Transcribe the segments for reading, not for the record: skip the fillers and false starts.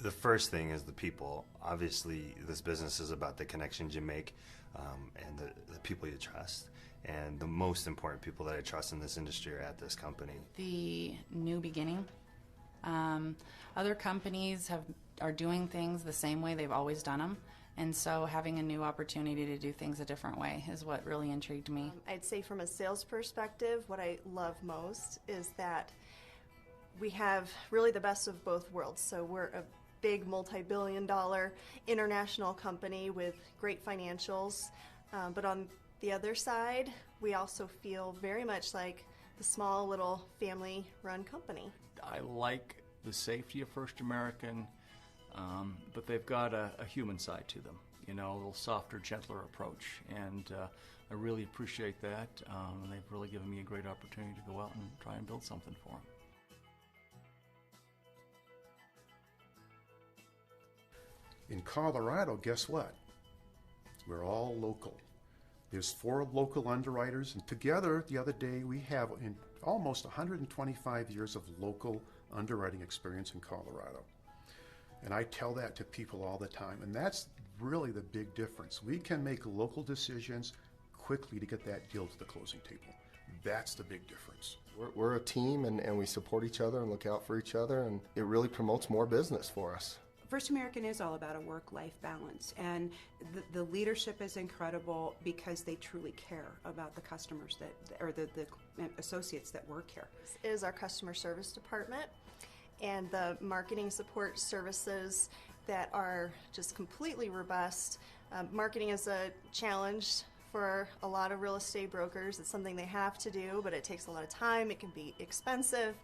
The first thing is the people. Obviously, this business is about the connections you make and the people you trust. And the most important people that I trust in this industry are at this company. The new beginning. Other companies are doing things the same way they've always done them. And so having a new opportunity to do things a different way is what really intrigued me. I'd say from a sales perspective, what I love most is that we have really the best of both worlds. So we're a big multi-billion-dollar international company with great financials, but on the other side, we also feel very much like the small little family-run company. I like the safety of First American, but they've got a human side to them, you know, a little softer, gentler approach, and I really appreciate that. They've really given me a great opportunity to go out and try and build something for them. In Colorado, guess what? We're all local. There's 4 local underwriters, and together the other day we have almost 125 years of local underwriting experience in Colorado. And I tell that to people all the time, and that's really the big difference. We can make local decisions quickly to get that deal to the closing table. That's the big difference. We're a team, and we support each other and look out for each other, and it really promotes more business for us. First American is all about a work-life balance, and the leadership is incredible because they truly care about the customers or the associates that work here. This is our customer service department and the marketing support services that are just completely robust. Marketing is a challenge for a lot of real estate brokers. It's something they have to do, but it takes a lot of time. It can be expensive,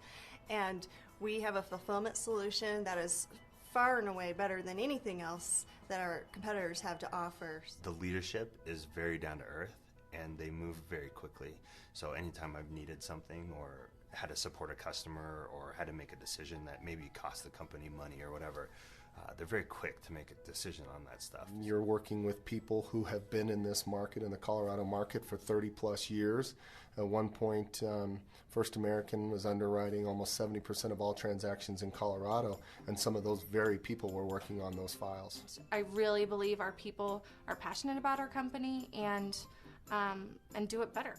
and we have a fulfillment solution that is far and away better than anything else that our competitors have to offer. The leadership is very down to earth, and they move very quickly. So anytime I've needed something or had to support a customer or had to make a decision that maybe cost the company money or whatever, they're very quick to make a decision on that stuff. You're working with people who have been in this market, in the Colorado market, for 30 plus years. At one point, First American was underwriting almost 70% of all transactions in Colorado, and some of those very people were working on those files. I really believe our people are passionate about our company and do it better.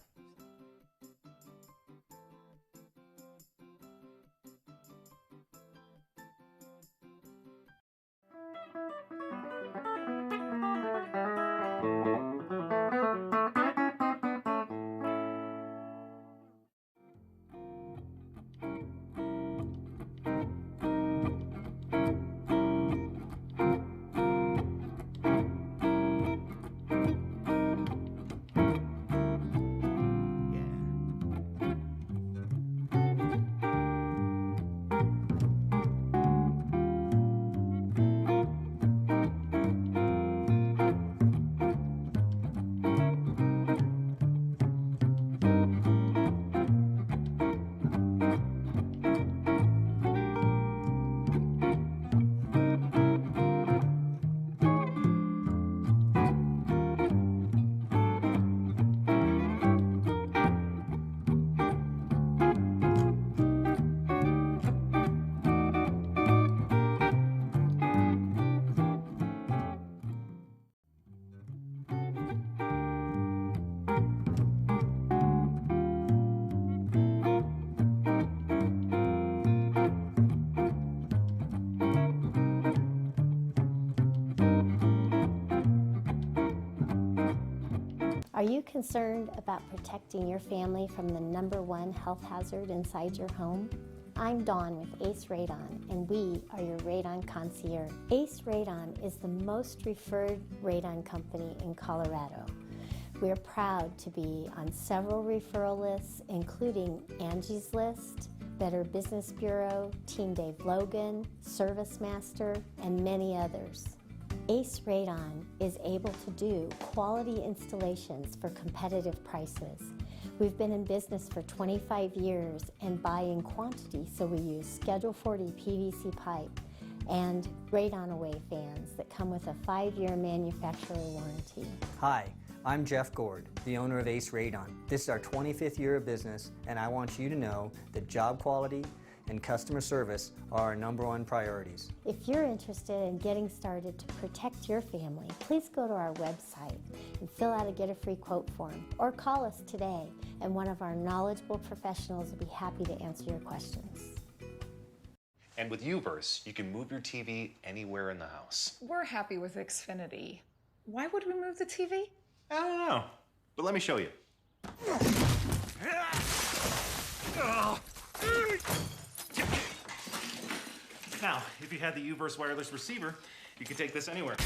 Are you concerned about protecting your family from the #1 health hazard inside your home? I'm Dawn with Ace Radon, and we are your radon concierge. Ace Radon is the most referred radon company in Colorado. We're proud to be on several referral lists, including Angie's List, Better Business Bureau, Team Dave Logan, Service Master, and many others. Ace Radon is able to do quality installations for competitive prices. We've been in business for 25 years and buy in quantity, so we use Schedule 40 PVC pipe and Radon Away fans that come with a 5-year manufacturer warranty. Hi, I'm Jeff Gord, the owner of Ace Radon. This is our 25th year of business, and I want you to know that job quality and customer service are our #1 priorities. If you're interested in getting started to protect your family, please go to our website and fill out a Get a Free Quote form, or call us today, and one of our knowledgeable professionals will be happy to answer your questions. And with Uverse, you can move your TV anywhere in the house. We're happy with Xfinity. Why would we move the TV? I don't know, but let me show you. Now, if you had the Uverse wireless receiver, you could take this anywhere.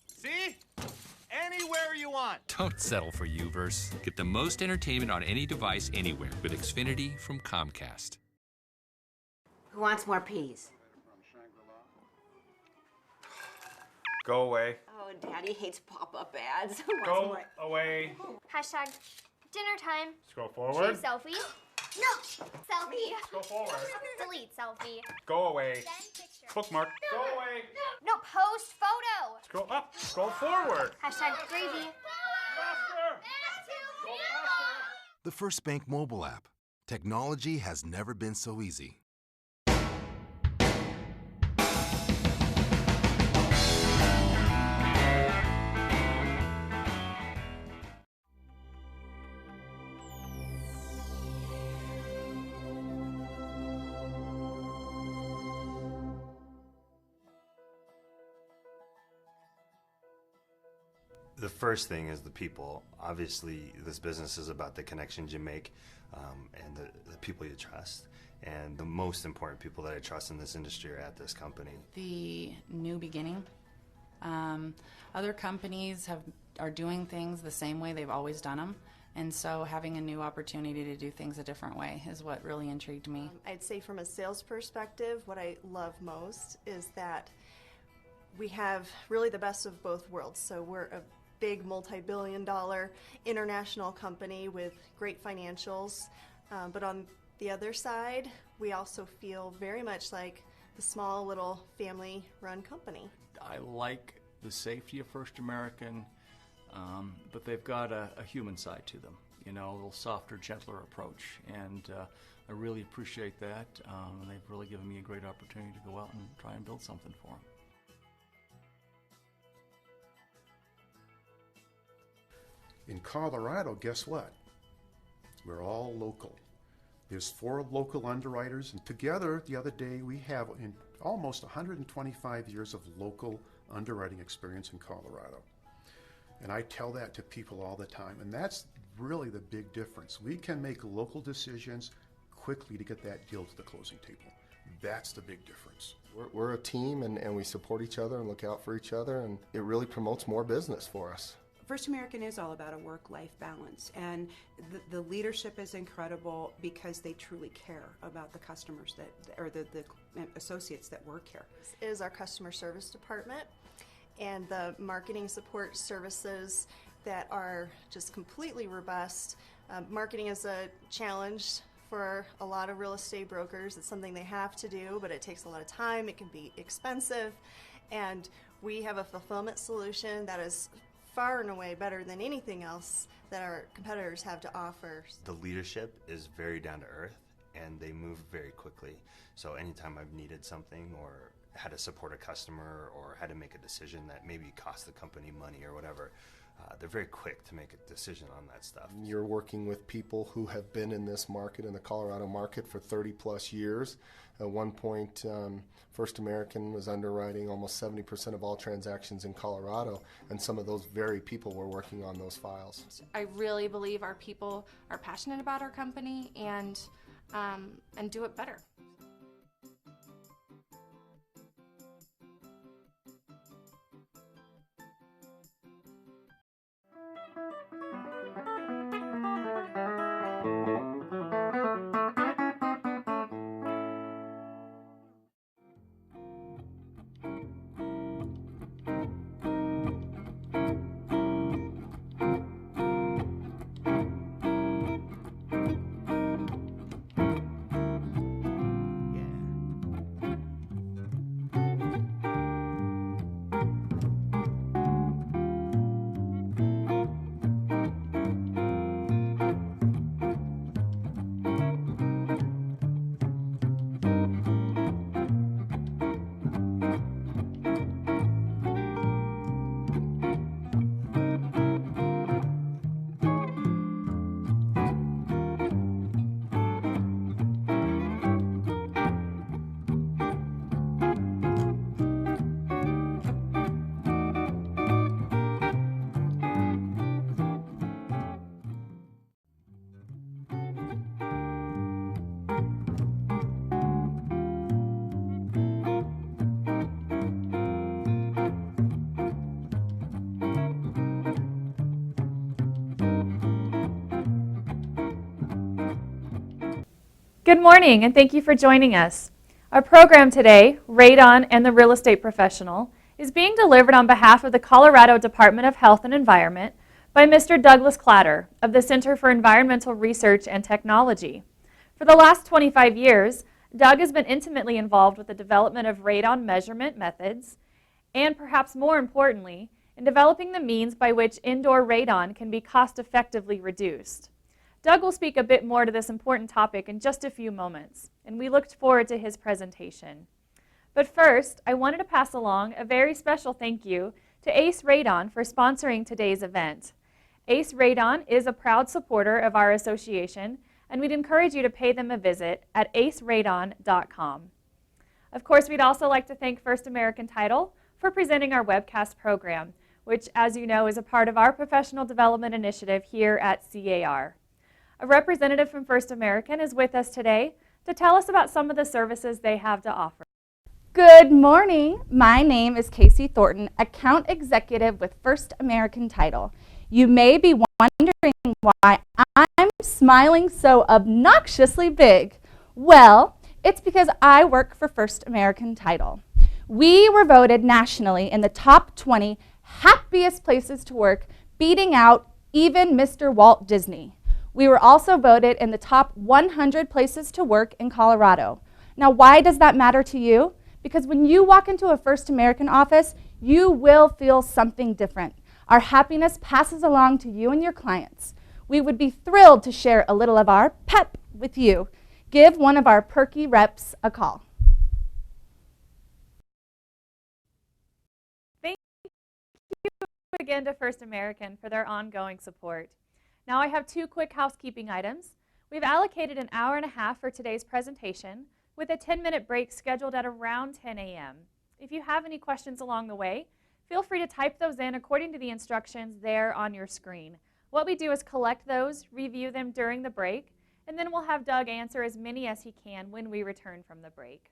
See? Anywhere you want. Don't settle for Uverse. Get the most entertainment on any device anywhere with Xfinity from Comcast. Who wants more peas? Go away. Oh, Daddy hates pop-up ads. Who wants Go more? away. Hashtag dinner time. Scroll forward. Choose selfie. No. Selfie. Go forward. Delete selfie. Go away. Then picture. Bookmark. Go away. No, post photo. Scroll up. Scroll forward. Hashtag gravy. The First Bank mobile app. Technology has never been so easy. The first thing is the people. Obviously, this business is about the connections you make and the people you trust. And the most important people that I trust in this industry are at this company. The new beginning. Other companies are doing things the same way they've always done them. And so having a new opportunity to do things a different way is what really intrigued me. I'd say from a sales perspective, what I love most is that we have really the best of both worlds. So we're a big multi-billion-dollar international company with great financials, but on the other side, we also feel very much like the small little family-run company. I like the safety of First American, but they've got a human side to them, you know, a little softer, gentler approach, and I really appreciate that, and they've really given me a great opportunity to go out and try and build something for them. In Colorado, guess what? We're all local. There's 4 local underwriters, and together the other day we have almost 125 years of local underwriting experience in Colorado. And I tell that to people all the time, and that's really the big difference. We can make local decisions quickly to get that deal to the closing table. That's the big difference. We're a team, and we support each other and look out for each other, and it really promotes more business for us. First American is all about a work-life balance, and the leadership is incredible because they truly care about the customers or the associates that work here. This is our customer service department, and the marketing support services that are just completely robust. Marketing is a challenge for a lot of real estate brokers. It's something they have to do, but it takes a lot of time. It can be expensive, and we have a fulfillment solution that is far and away better than anything else that our competitors have to offer. The leadership is very down to earth, and they move very quickly. So anytime I've needed something or had to support a customer or had to make a decision that maybe cost the company money or whatever, they're very quick to make a decision on that stuff. You're working with people who have been in this market, in the Colorado market, for 30 plus years. At one point, First American was underwriting almost 70% of all transactions in Colorado, and some of those very people were working on those files. I really believe our people are passionate about our company and do it better. Good morning, and thank you for joining us. Our program today, Radon and the Real Estate Professional, is being delivered on behalf of the Colorado Department of Health and Environment by Mr. Douglas Clatter of the Center for Environmental Research and Technology. For the last 25 years, Doug has been intimately involved with the development of radon measurement methods, and perhaps more importantly, in developing the means by which indoor radon can be cost-effectively reduced. Doug will speak a bit more to this important topic in just a few moments, and we looked forward to his presentation. But first, I wanted to pass along a very special thank you to Ace Radon for sponsoring today's event. Ace Radon is a proud supporter of our association, and we'd encourage you to pay them a visit at aceradon.com. Of course, we'd also like to thank First American Title for presenting our webcast program, which, as you know, is a part of our professional development initiative here at CAR. A representative from First American is with us today to tell us about some of the services they have to offer. Good morning. My name is Casey Thornton, Account Executive with First American Title. You may be wondering why I'm smiling so obnoxiously big. Well, it's because I work for First American Title. We were voted nationally in the top 20 happiest places to work, beating out even Mr. Walt Disney. We were also voted in the top 100 places to work in Colorado. Now, why does that matter to you? Because when you walk into a First American office, you will feel something different. Our happiness passes along to you and your clients. We would be thrilled to share a little of our pep with you. Give one of our perky reps a call. Thank you again to First American for their ongoing support. Now I have two quick housekeeping items. We've allocated an hour and a half for today's presentation with a 10-minute break scheduled at around 10 a.m. If you have any questions along the way, feel free to type those in according to the instructions there on your screen. What we do is collect those, review them during the break, and then we'll have Doug answer as many as he can when we return from the break.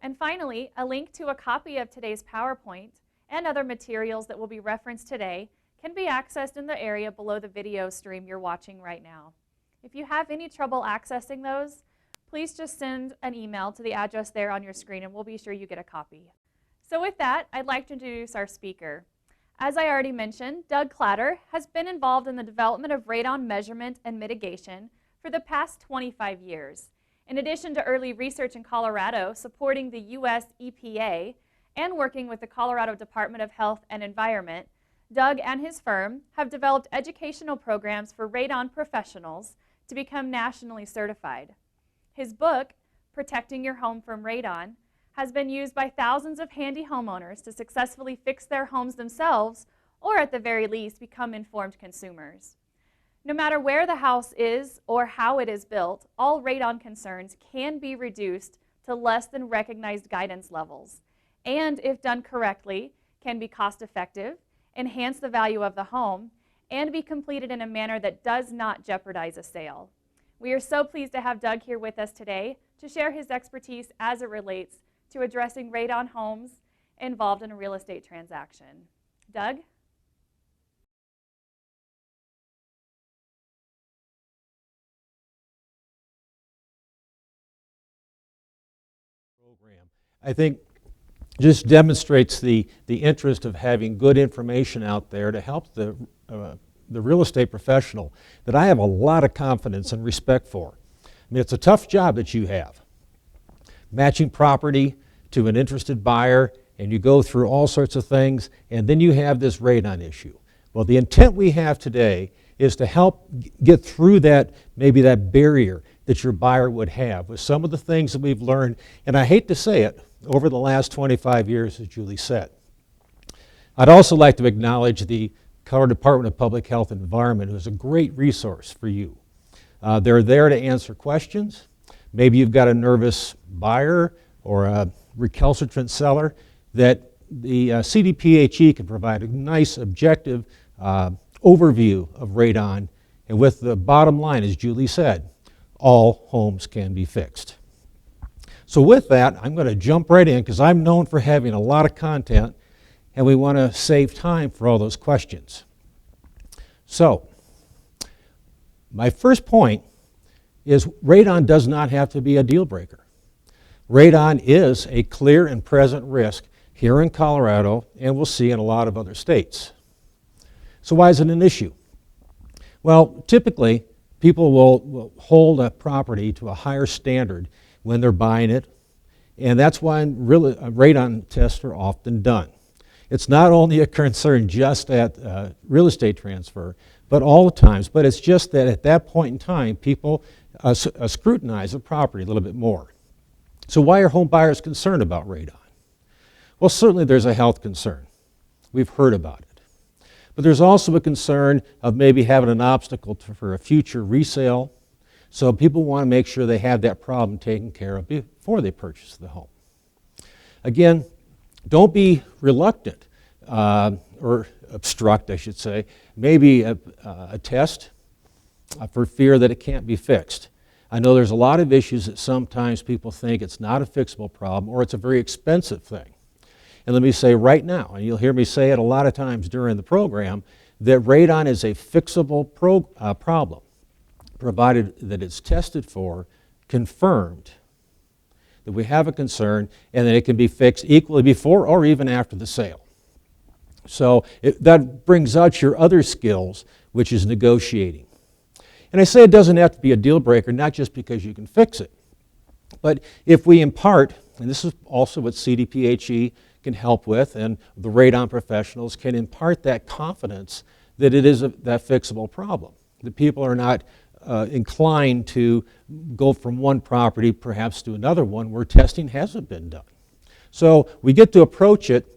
And finally, a link to a copy of today's PowerPoint and other materials that will be referenced today can be accessed in the area below the video stream you're watching right now. If you have any trouble accessing those, please just send an email to the address there on your screen and we'll be sure you get a copy. So with that, I'd like to introduce our speaker. As I already mentioned, Doug Clatter has been involved in the development of radon measurement and mitigation for the past 25 years. In addition to early research in Colorado supporting the U.S. EPA and working with the Colorado Department of Health and Environment, Doug and his firm have developed educational programs for radon professionals to become nationally certified. His book, Protecting Your Home from Radon, has been used by thousands of handy homeowners to successfully fix their homes themselves or at the very least become informed consumers. No matter where the house is or how it is built, all radon concerns can be reduced to less than recognized guidance levels, and if done correctly, can be cost-effective, enhance the value of the home, and be completed in a manner that does not jeopardize a sale. We are so pleased to have Doug here with us today to share his expertise as it relates to addressing radon homes involved in a real estate transaction. Doug? I think just demonstrates the interest of having good information out there to help the real estate professional that I have a lot of confidence and respect for. I mean, it's a tough job that you have. Matching property to an interested buyer, and you go through all sorts of things, and then you have this radon issue. Well, the intent we have today is to help get through that, maybe that barrier that your buyer would have with some of the things that we've learned, and I hate to say it, over the last 25 years, as Julie said. I'd also like to acknowledge the Colorado Department of Public Health and Environment, who is a great resource for you. They're there to answer questions. Maybe you've got a nervous buyer or a recalcitrant seller that the CDPHE can provide a nice, objective overview of radon. And with the bottom line, as Julie said, all homes can be fixed. So with that, I'm going to jump right in because I'm known for having a lot of content and we want to save time for all those questions. So, my first point is radon does not have to be a deal breaker. Radon is a clear and present risk here in Colorado, and we'll see in a lot of other states. So why is it an issue? Well, typically, people will hold a property to a higher standard when they're buying it, and that's why radon tests are often done. It's not only a concern just at real estate transfer, but all the times, but it's just that at that point in time, people scrutinize the property a little bit more. So why are home buyers concerned about radon? Well, certainly there's a health concern. We've heard about it. But there's also a concern of maybe having an obstacle for a future resale. So people want to make sure they have that problem taken care of before they purchase the home. Again, don't be reluctant or obstruct, I should say, maybe a test for fear that it can't be fixed. I know there's a lot of issues that sometimes people think it's not a fixable problem or it's a very expensive thing. And let me say right now, and you'll hear me say it a lot of times during the program, that radon is a fixable problem, provided that it's tested for, confirmed, that we have a concern, and that it can be fixed equally before or even after the sale. So that brings out your other skills, which is negotiating. And I say it doesn't have to be a deal breaker, not just because you can fix it, but if we impart, and this is also what CDPHE can help with, and the radon professionals can impart that confidence that it is that fixable problem, that people are not inclined to go from one property perhaps to another one where testing hasn't been done. So we get to approach it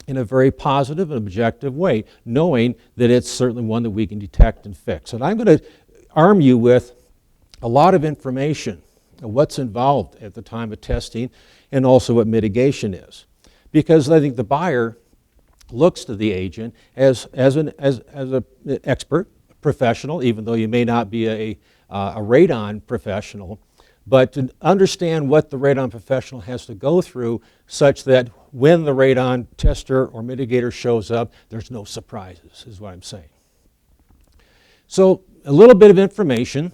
in a very positive and objective way, knowing that it's certainly one that we can detect and fix. And I'm going to arm you with a lot of information of what's involved at the time of testing and also what mitigation is. Because I think the buyer looks to the agent as an expert, professional, even though you may not be a radon professional, but to understand what the radon professional has to go through such that when the radon tester or mitigator shows up, there's no surprises, is what I'm saying. So a little bit of information.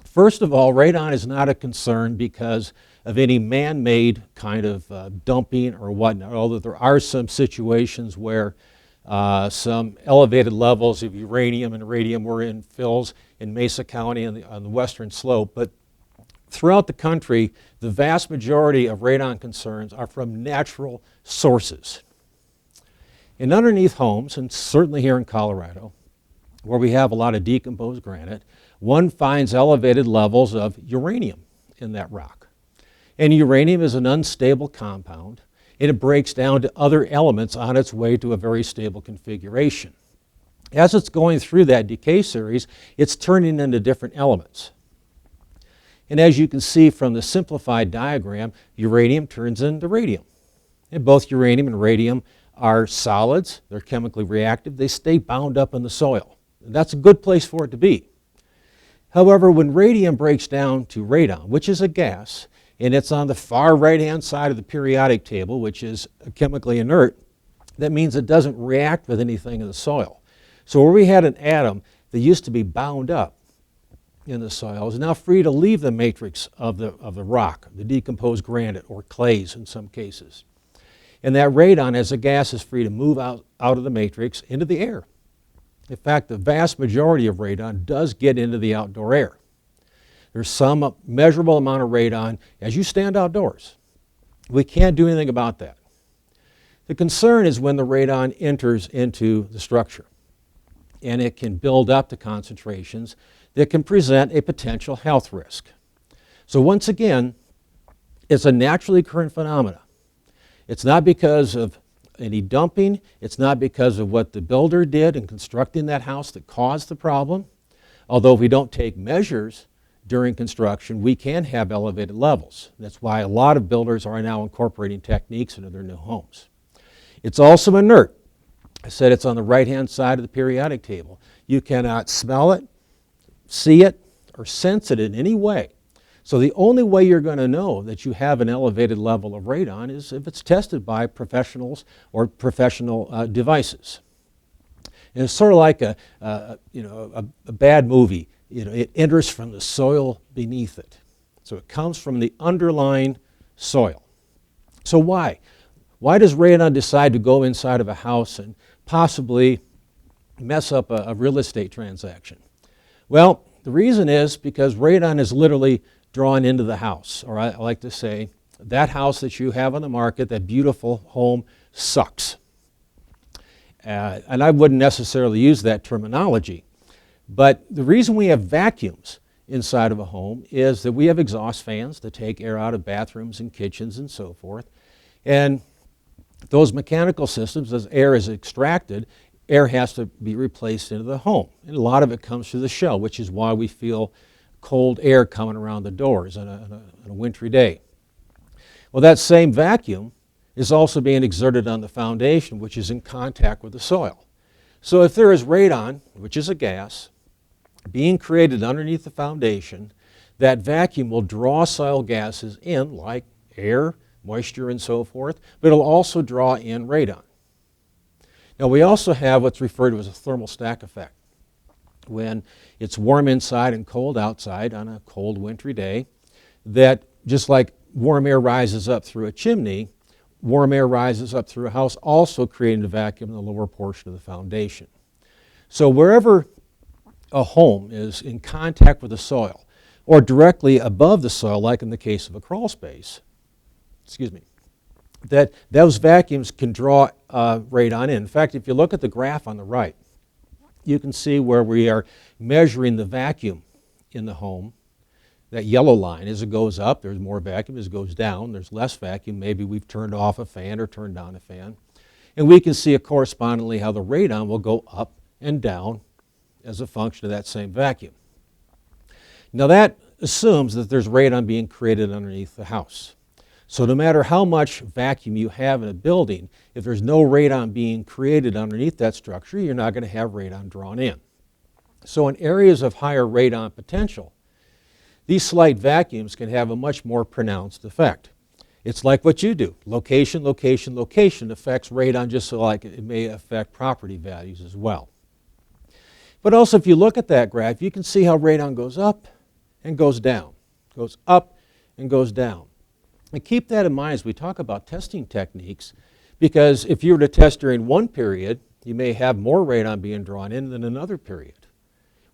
First of all, radon is not a concern because of any man-made kind of dumping or whatnot, although there are some situations where some elevated levels of uranium and radium were in fills in Mesa County on the western slope. But throughout the country, the vast majority of radon concerns are from natural sources. And underneath homes, and certainly here in Colorado, where we have a lot of decomposed granite, one finds elevated levels of uranium in that rock. And uranium is an unstable compound, and it breaks down to other elements on its way to a very stable configuration. As it's going through that decay series, it's turning into different elements. And as you can see from the simplified diagram, uranium turns into radium. And both uranium and radium are solids, they're chemically reactive, they stay bound up in the soil. And that's a good place for it to be. However, when radium breaks down to radon, which is a gas, and it's on the far right-hand side of the periodic table, which is chemically inert, that means it doesn't react with anything in the soil. So where we had an atom that used to be bound up in the soil is now free to leave the matrix of the rock, the decomposed granite or clays in some cases. And that radon as a gas is free to move out of the matrix into the air. In fact, the vast majority of radon does get into the outdoor air. There's some measurable amount of radon as you stand outdoors. We can't do anything about that. The concern is when the radon enters into the structure, and it can build up to concentrations that can present a potential health risk. So once again, it's a naturally occurring phenomena. It's not because of any dumping, it's not because of what the builder did in constructing that house that caused the problem. Although if we don't take measures during construction, we can have elevated levels. That's why a lot of builders are now incorporating techniques into their new homes. It's also inert. I said it's on the right-hand side of the periodic table. You cannot smell it, see it, or sense it in any way. So the only way you're going to know that you have an elevated level of radon is if it's tested by professionals or professional devices. And it's sort of like a bad movie. it enters from the soil beneath it. So it comes from the underlying soil. So why? Why does radon decide to go inside of a house and possibly mess up a real estate transaction? Well, the reason is because radon is literally drawn into the house, or I like to say, that house that you have on the market, that beautiful home, sucks. And I wouldn't necessarily use that terminology, but the reason we have vacuums inside of a home is that we have exhaust fans that take air out of bathrooms and kitchens and so forth. And those mechanical systems, as air is extracted, air has to be replaced into the home. And a lot of it comes through the shell, which is why we feel cold air coming around the doors on a wintry day. Well, that same vacuum is also being exerted on the foundation, which is in contact with the soil. So if there is radon, which is a gas, being created underneath the foundation, that vacuum will draw soil gases in, like air, moisture, and so forth, but it'll also draw in radon. Now, we also have what's referred to as a thermal stack effect. When it's warm inside and cold outside on a cold wintry day, that just like warm air rises up through a chimney, warm air rises up through a house, also creating a vacuum in the lower portion of the foundation. So wherever a home is in contact with the soil, or directly above the soil, like in the case of a crawl space, that those vacuums can draw radon in. In fact, if you look at the graph on the right, you can see where we are measuring the vacuum in the home. That yellow line, as it goes up, there's more vacuum. As it goes down, there's less vacuum. Maybe we've turned off a fan or turned on a fan. And we can see correspondingly how the radon will go up and down as a function of that same vacuum. Now that assumes that there's radon being created underneath the house. So no matter how much vacuum you have in a building, if there's no radon being created underneath that structure, you're not going to have radon drawn in. So in areas of higher radon potential, these slight vacuums can have a much more pronounced effect. It's like what you do. Location, location, location affects radon just so like it may affect property values as well. But also if you look at that graph, you can see how radon goes up and goes down, goes up and goes down. And keep that in mind as we talk about testing techniques, because if you were to test during one period, you may have more radon being drawn in than another period.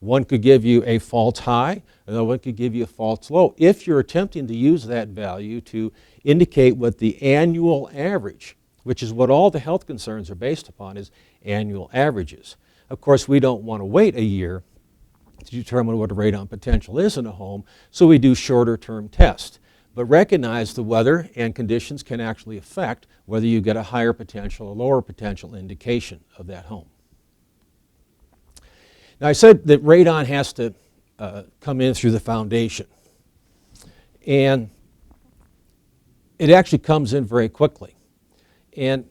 One could give you a false high, another one could give you a false low, if you're attempting to use that value to indicate what the annual average, which is what all the health concerns are based upon, is annual averages. Of course, we don't want to wait a year to determine what a radon potential is in a home, so we do shorter term tests. But recognize the weather and conditions can actually affect whether you get a higher potential or lower potential indication of that home. Now I said that radon has to come in through the foundation. And it actually comes in very quickly. And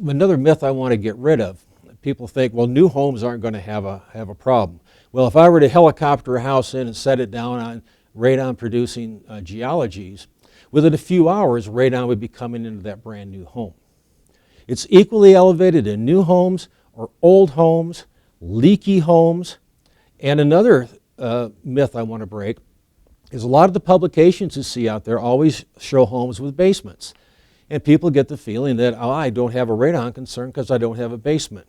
another myth I want to get rid of, people think, well, new homes aren't going to have a problem. Well, if I were to helicopter a house in and set it down on radon-producing geologies, within a few hours, radon would be coming into that brand new home. It's equally elevated in new homes or old homes, leaky homes. And another myth I want to break is a lot of the publications you see out there always show homes with basements. And people get the feeling that, oh, I don't have a radon concern because I don't have a basement.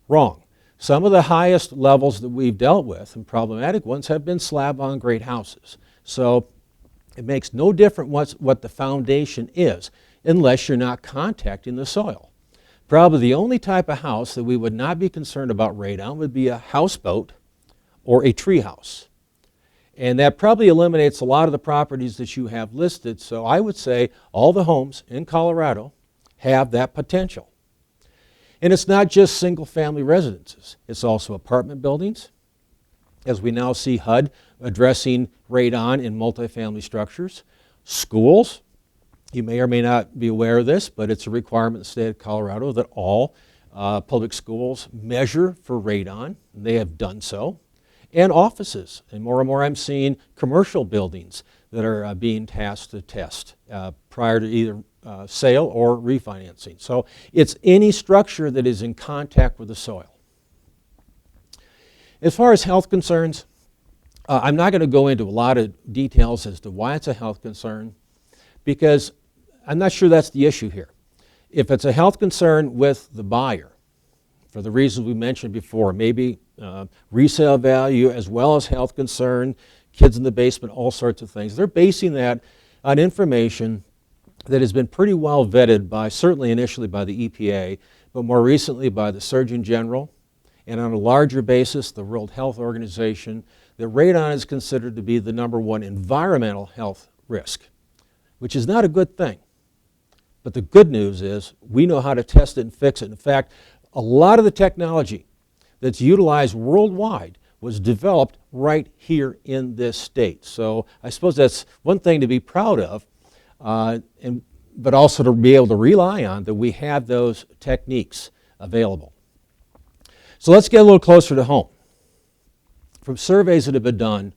Wrong. Some of the highest levels that we've dealt with, and problematic ones, have been slab-on-grade houses. So it makes no difference what the foundation is unless you're not contacting the soil. Probably the only type of house that we would not be concerned about radon would be a houseboat or a tree house. And that probably eliminates a lot of the properties that you have listed. So I would say all the homes in Colorado have that potential. And it's not just single-family residences. It's also apartment buildings, as we now see HUD addressing radon in multifamily structures. Schools, you may or may not be aware of this, but it's a requirement in the state of Colorado that all public schools measure for radon. They have done so. And offices, and more I'm seeing commercial buildings that are being tasked to test prior to either sale or refinancing. So it's any structure that is in contact with the soil. As far as health concerns, I'm not going to go into a lot of details as to why it's a health concern, because I'm not sure that's the issue here. If it's a health concern with the buyer, for the reasons we mentioned before, maybe resale value as well as health concern, kids in the basement, all sorts of things, they're basing that on information that has been pretty well vetted by, certainly initially by the EPA, but more recently by the Surgeon General, and on a larger basis, the World Health Organization, that radon is considered to be the #1 environmental health risk, which is not a good thing. But the good news is we know how to test it and fix it. In fact, a lot of the technology that's utilized worldwide was developed right here in this state. So I suppose that's one thing to be proud of, but also to be able to rely on, that we have those techniques available. So let's get a little closer to home. From surveys that have been done,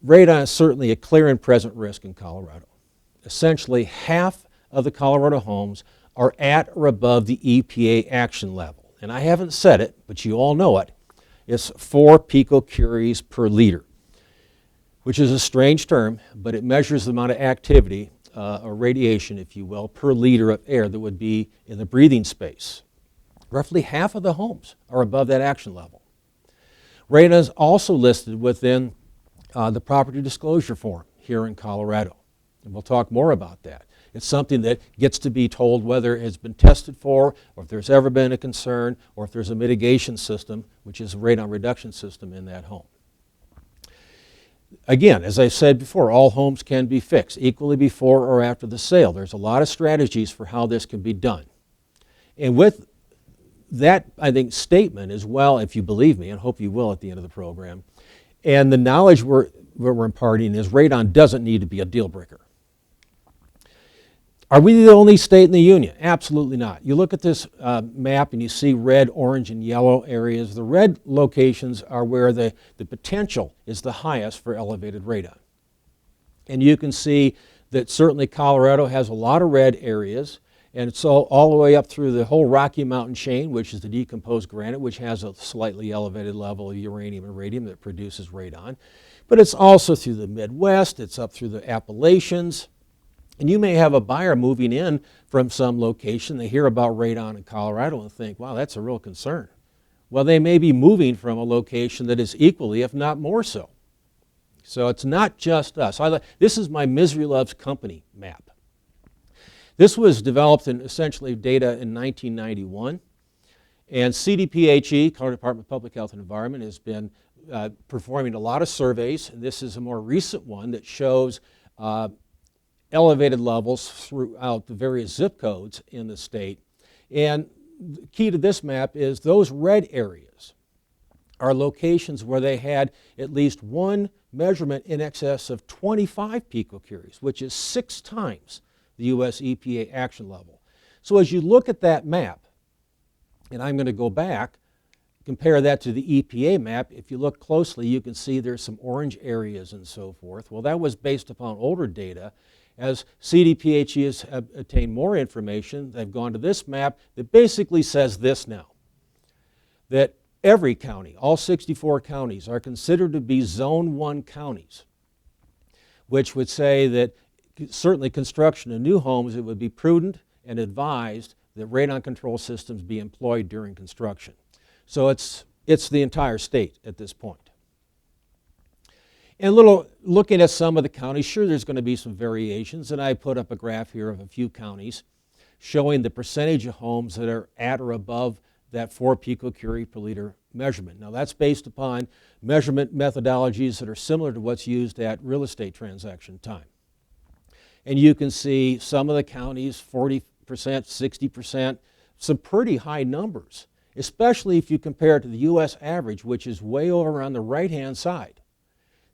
radon is certainly a clear and present risk in Colorado. Essentially, half of the Colorado homes are at or above the EPA action level. And I haven't said it, but you all know it. It's 4 picocuries per liter, which is a strange term, but it measures the amount of activity, or radiation, if you will, per liter of air that would be in the breathing space. Roughly half of the homes are above that action level. Radon is also listed within the property disclosure form here in Colorado, and we'll talk more about that. It's something that gets to be told whether it has been tested for, or if there's ever been a concern, or if there's a mitigation system, which is a radon reduction system in that home. Again, as I said before, all homes can be fixed equally before or after the sale. There's a lot of strategies for how this can be done. And with that, I think, statement as well, if you believe me, and hope you will at the end of the program, and the knowledge we're imparting is radon doesn't need to be a deal breaker. Are we the only state in the union? Absolutely not. You look at this map and you see red, orange, and yellow areas. The red locations are where the potential is the highest for elevated radon. And you can see that certainly Colorado has a lot of red areas, and it's all the way up through the whole Rocky Mountain chain, which is the decomposed granite, which has a slightly elevated level of uranium and radium that produces radon. But it's also through the Midwest, it's up through the Appalachians. And you may have a buyer moving in from some location, they hear about radon in Colorado and think, wow, that's a real concern. Well, they may be moving from a location that is equally, if not more so. So it's not just us. This is my Misery Loves Company map. This was developed in essentially data in 1991. And CDPHE, Colorado Department of Public Health and Environment, has been performing a lot of surveys. And this is a more recent one that shows elevated levels throughout the various zip codes in the state. And the key to this map is those red areas are locations where they had at least one measurement in excess of 25 picocuries, which is 6 times the US EPA action level. So as you look at that map, and I'm going to go back, compare that to the EPA map, if you look closely, you can see there's some orange areas and so forth. Well, that was based upon older data. As CDPHE has obtained more information, they've gone to this map that basically says this now, that every county, all 64 counties, are considered to be Zone 1 counties, which would say that certainly construction of new homes, it would be prudent and advised that radon control systems be employed during construction. So it's the entire state at this point. And looking at some of the counties, sure, there's going to be some variations, and I put up a graph here of a few counties showing the percentage of homes that are at or above that 4 picocurie per liter measurement. Now, that's based upon measurement methodologies that are similar to what's used at real estate transaction time. And you can see some of the counties, 40%, 60%, some pretty high numbers, especially if you compare it to the U.S. average, which is way over on the right-hand side.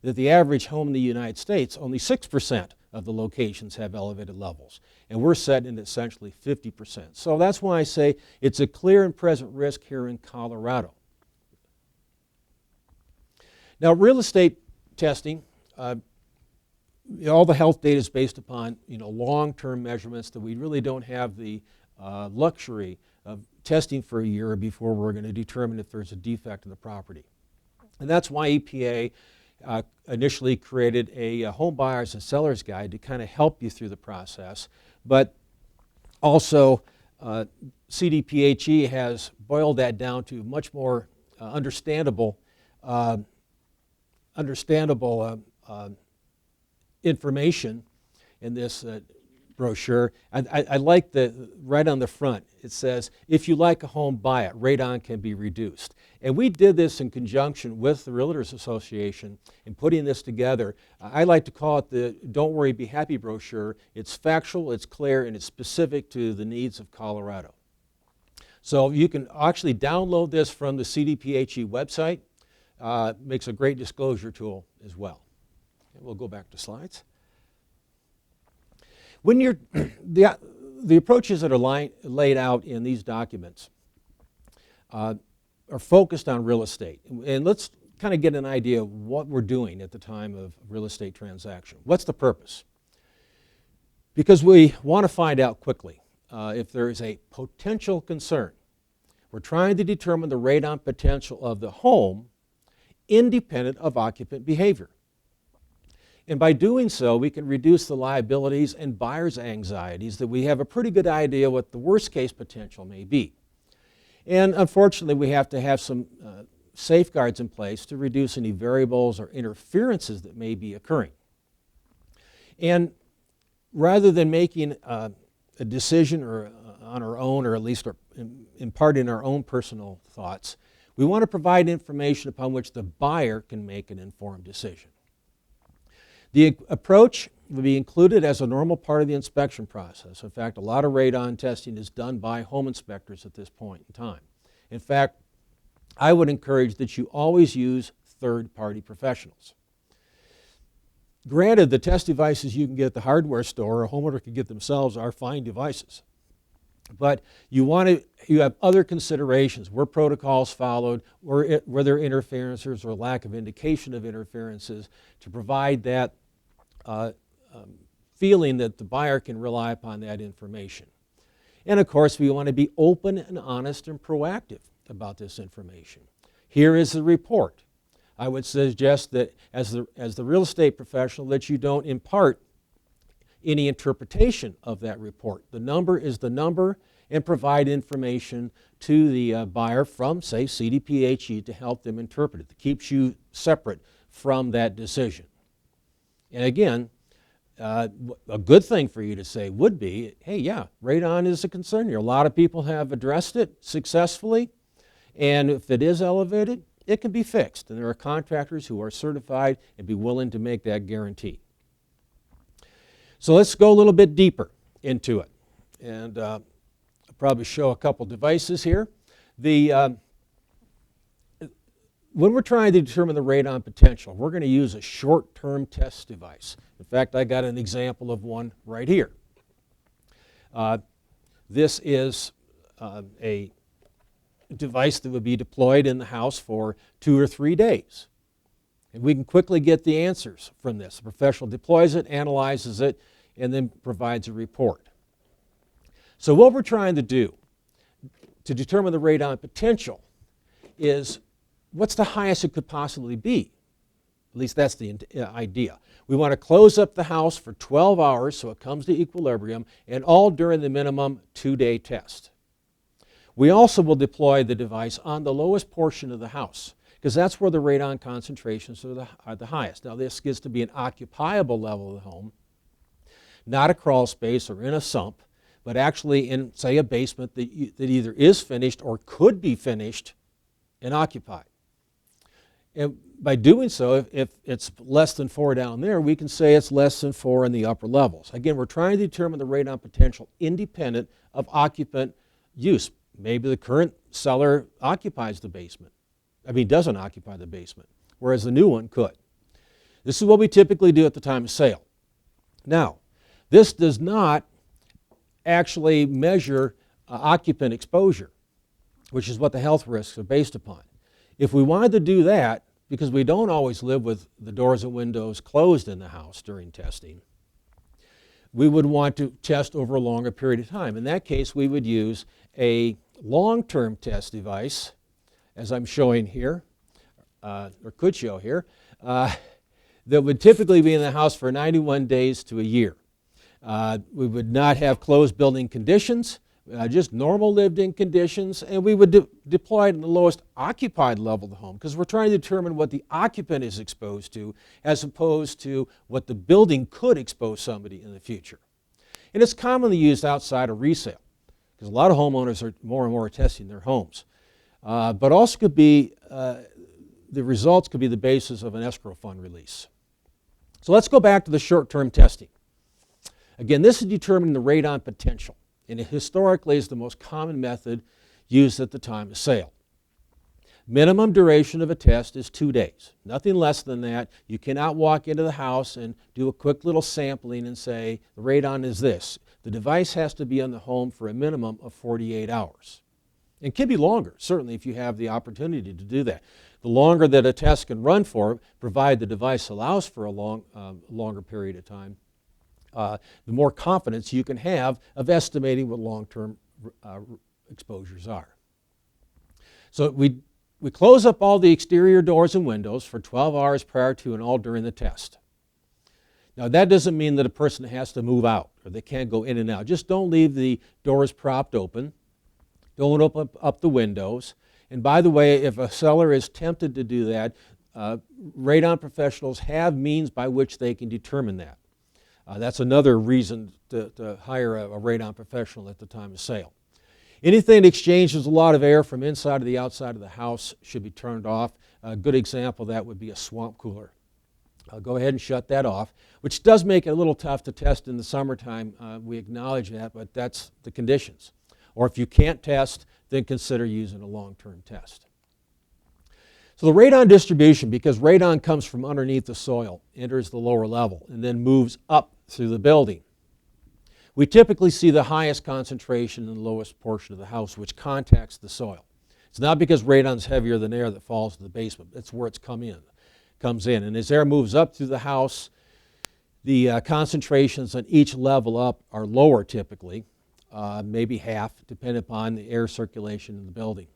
That the average home in the United States, only 6% of the locations have elevated levels. And we're setting at essentially 50%. So that's why I say it's a clear and present risk here in Colorado. Now, real estate testing, all the health data is based upon long-term measurements that we really don't have the luxury of testing for a year before we're going to determine if there's a defect in the property. And that's why EPA initially created a home buyer's and seller's guide to kind of help you through the process. But also, CDPHE has boiled that down to much more understandable information in this brochure. I like right on the front, it says, if you like a home, buy it. Radon can be reduced. And we did this in conjunction with the Realtors Association in putting this together. I like to call it the Don't Worry, Be Happy brochure. It's factual, it's clear, and it's specific to the needs of Colorado. So you can actually download this from the CDPHE website. Makes a great disclosure tool as well. And we'll go back to slides. When you're, the approaches that are laid out in these documents are focused on real estate. And let's kind of get an idea of what we're doing at the time of a real estate transaction. What's the purpose? Because we want to find out quickly if there is a potential concern. We're trying to determine the radon potential of the home independent of occupant behavior. And by doing so, we can reduce the liabilities and buyer's anxieties that we have a pretty good idea what the worst case potential may be. And unfortunately, we have to have some safeguards in place to reduce any variables or interferences that may be occurring. And rather than making a decision on our own, or at least imparting our own personal thoughts, we want to provide information upon which the buyer can make an informed decision. The approach will be included as a normal part of the inspection process. In fact, a lot of radon testing is done by home inspectors at this point in time. In fact, I would encourage that you always use third-party professionals. Granted, the test devices you can get at the hardware store or a homeowner can get themselves are fine devices. But you have other considerations. Were protocols followed? Were there interferences or lack of indication of interferences to provide that feeling that the buyer can rely upon that information? And of course, we want to be open and honest and proactive about this information. Here is the report. I would suggest that as the real estate professional that you don't impart any interpretation of that report. The number is the number, and provide information to the buyer from, say, CDPHE to help them interpret it. That keeps you separate from that decision. And again, a good thing for you to say would be, hey, yeah, radon is a concern here. A lot of people have addressed it successfully, and if it is elevated, it can be fixed. And there are contractors who are certified and be willing to make that guarantee. So let's go a little bit deeper into it. And I'll probably show a couple devices here. When we're trying to determine the radon potential, we're going to use a short-term test device. In fact, I got an example of one right here. This is a device that would be deployed in the house for 2 or 3 days. And we can quickly get the answers from this. The professional deploys it, analyzes it, and then provides a report. So what we're trying to do to determine the radon potential is what's the highest it could possibly be. At least that's the idea. We want to close up the house for 12 hours so it comes to equilibrium, and all during the minimum 2-day test. We also will deploy the device on the lowest portion of the house, because that's where the radon concentrations are the highest. Now this gets to be an occupiable level of the home, not a crawl space or in a sump, but actually in, say, a basement that either is finished or could be finished and occupied. And by doing so, if it's less than 4 down there, we can say it's less than 4 in the upper levels. Again, we're trying to determine the radon potential independent of occupant use. Maybe the current seller occupies the basement. Doesn't occupy the basement, whereas the new one could. This is what we typically do at the time of sale. Now, this does not actually measure occupant exposure, which is what the health risks are based upon. If we wanted to do that, because we don't always live with the doors and windows closed in the house during testing, we would want to test over a longer period of time. In that case, we would use a long-term test device, as I'm showing here, or could show here, that would typically be in the house for 91 days to a year. We would not have closed building conditions, just normal lived-in conditions, and we would deploy it in the lowest occupied level of the home because we're trying to determine what the occupant is exposed to as opposed to what the building could expose somebody in the future. And it's commonly used outside of resale because a lot of homeowners are more and more testing their homes. But also could be, the results could be the basis of an escrow fund release. So let's go back to the short-term testing. Again, this is determining the radon potential, and it historically is the most common method used at the time of sale. Minimum duration of a test is 2 days, nothing less than that. You cannot walk into the house and do a quick little sampling and say, the radon is this. The device has to be in the home for a minimum of 48 hours. It can be longer, certainly, if you have the opportunity to do that. The longer that a test can run for, provided the device allows for a longer period of time, the more confidence you can have of estimating what long-term exposures are. So we close up all the exterior doors and windows for 12 hours prior to and all during the test. Now that doesn't mean that a person has to move out or they can't go in and out. Just don't leave the doors propped open. Don't open up the windows. And by the way, if a seller is tempted to do that, radon professionals have means by which they can determine that. That's another reason to hire a radon professional at the time of sale. Anything that exchanges a lot of air from inside to the outside of the house should be turned off. A good example of that would be a swamp cooler. Go ahead and shut that off, which does make it a little tough to test in the summertime. We acknowledge that, but that's the conditions. Or if you can't test, then consider using a long-term test. So the radon distribution, because radon comes from underneath the soil, enters the lower level, and then moves up through the building. We typically see the highest concentration in the lowest portion of the house, which contacts the soil. It's not because radon's heavier than air that falls to the basement. It's where it's comes in. And as air moves up through the house, the concentrations on each level up are lower typically, maybe half, depending upon the air circulation in the building.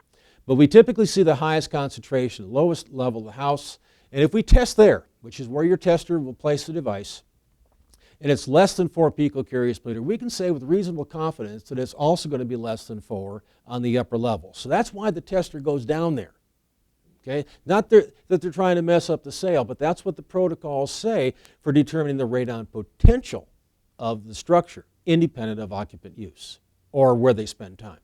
But we typically see the highest concentration, the lowest level of the house. And if we test there, which is where your tester will place the device, and it's less than 4 picocuries per liter, we can say with reasonable confidence that it's also going to be less than 4 on the upper level. So that's why the tester goes down there. Okay? Not that they're trying to mess up the sale, but that's what the protocols say for determining the radon potential of the structure, independent of occupant use or where they spend time.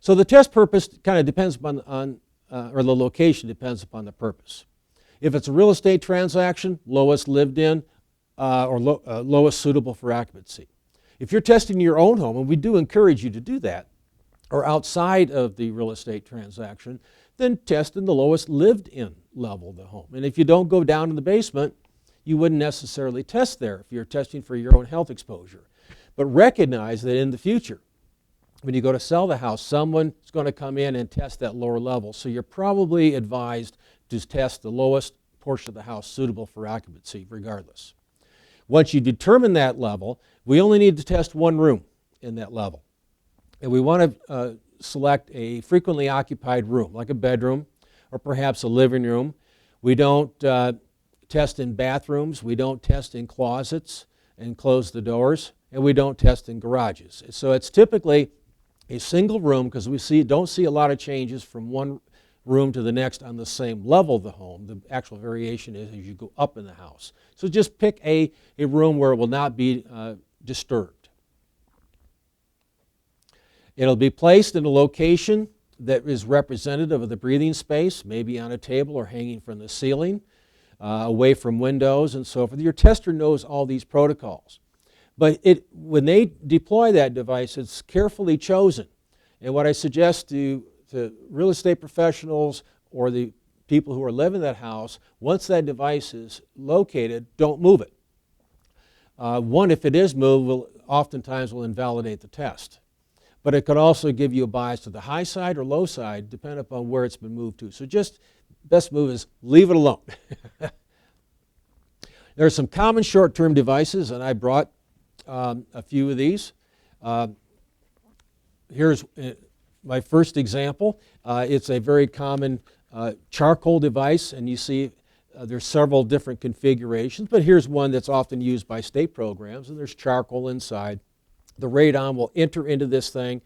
So the test purpose kind of depends upon, or the location depends upon the purpose. If it's a real estate transaction, lowest lived in or lowest suitable for occupancy. If you're testing your own home, and we do encourage you to do that, or outside of the real estate transaction, then test in the lowest lived-in level of the home. And if you don't go down in the basement, you wouldn't necessarily test there if you're testing for your own health exposure. But recognize that in the future, when you go to sell the house, someone is going to come in and test that lower level. So you're probably advised to test the lowest portion of the house suitable for occupancy regardless. Once you determine that level, we only need to test one room in that level. And we want to select a frequently occupied room, like a bedroom or perhaps a living room. We don't test in bathrooms. We don't test in closets and close the doors. And we don't test in garages. So it's typically a single room because we don't see a lot of changes from one room to the next on the same level of the home. The actual variation is as you go up in the house. So just pick a room where it will not be disturbed. It'll be placed in a location that is representative of the breathing space, maybe on a table or hanging from the ceiling, away from windows and so forth. Your tester knows all these protocols. But when they deploy that device, it's carefully chosen. And what I suggest to real estate professionals or the people who are living in that house, once that device is located, don't move it. One, if it is moved, oftentimes will invalidate the test. But it could also give you a bias to the high side or low side, depending upon where it's been moved to. So just best move is leave it alone. There are some common short-term devices, and I brought a few of these. Here's my first example. It's a very common charcoal device, and you see there's several different configurations, but here's one that's often used by state programs, and there's charcoal inside. The radon will enter into this thing,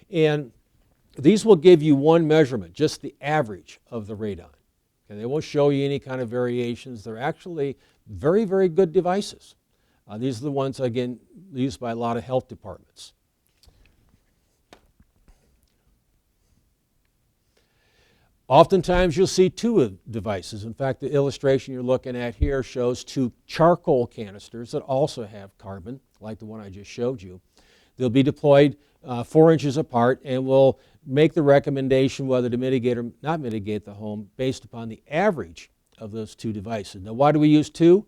and these will give you one measurement, just the average of the radon. And they won't show you any kind of variations. They're actually very, very good devices. These are the ones, again, used by a lot of health departments. Oftentimes you'll see two devices. In fact, the illustration you're looking at here shows two charcoal canisters that also have carbon, like the one I just showed you. They'll be deployed 4 inches apart, and will make the recommendation whether to mitigate or not mitigate the home based upon the average of those two devices. Now, why do we use two?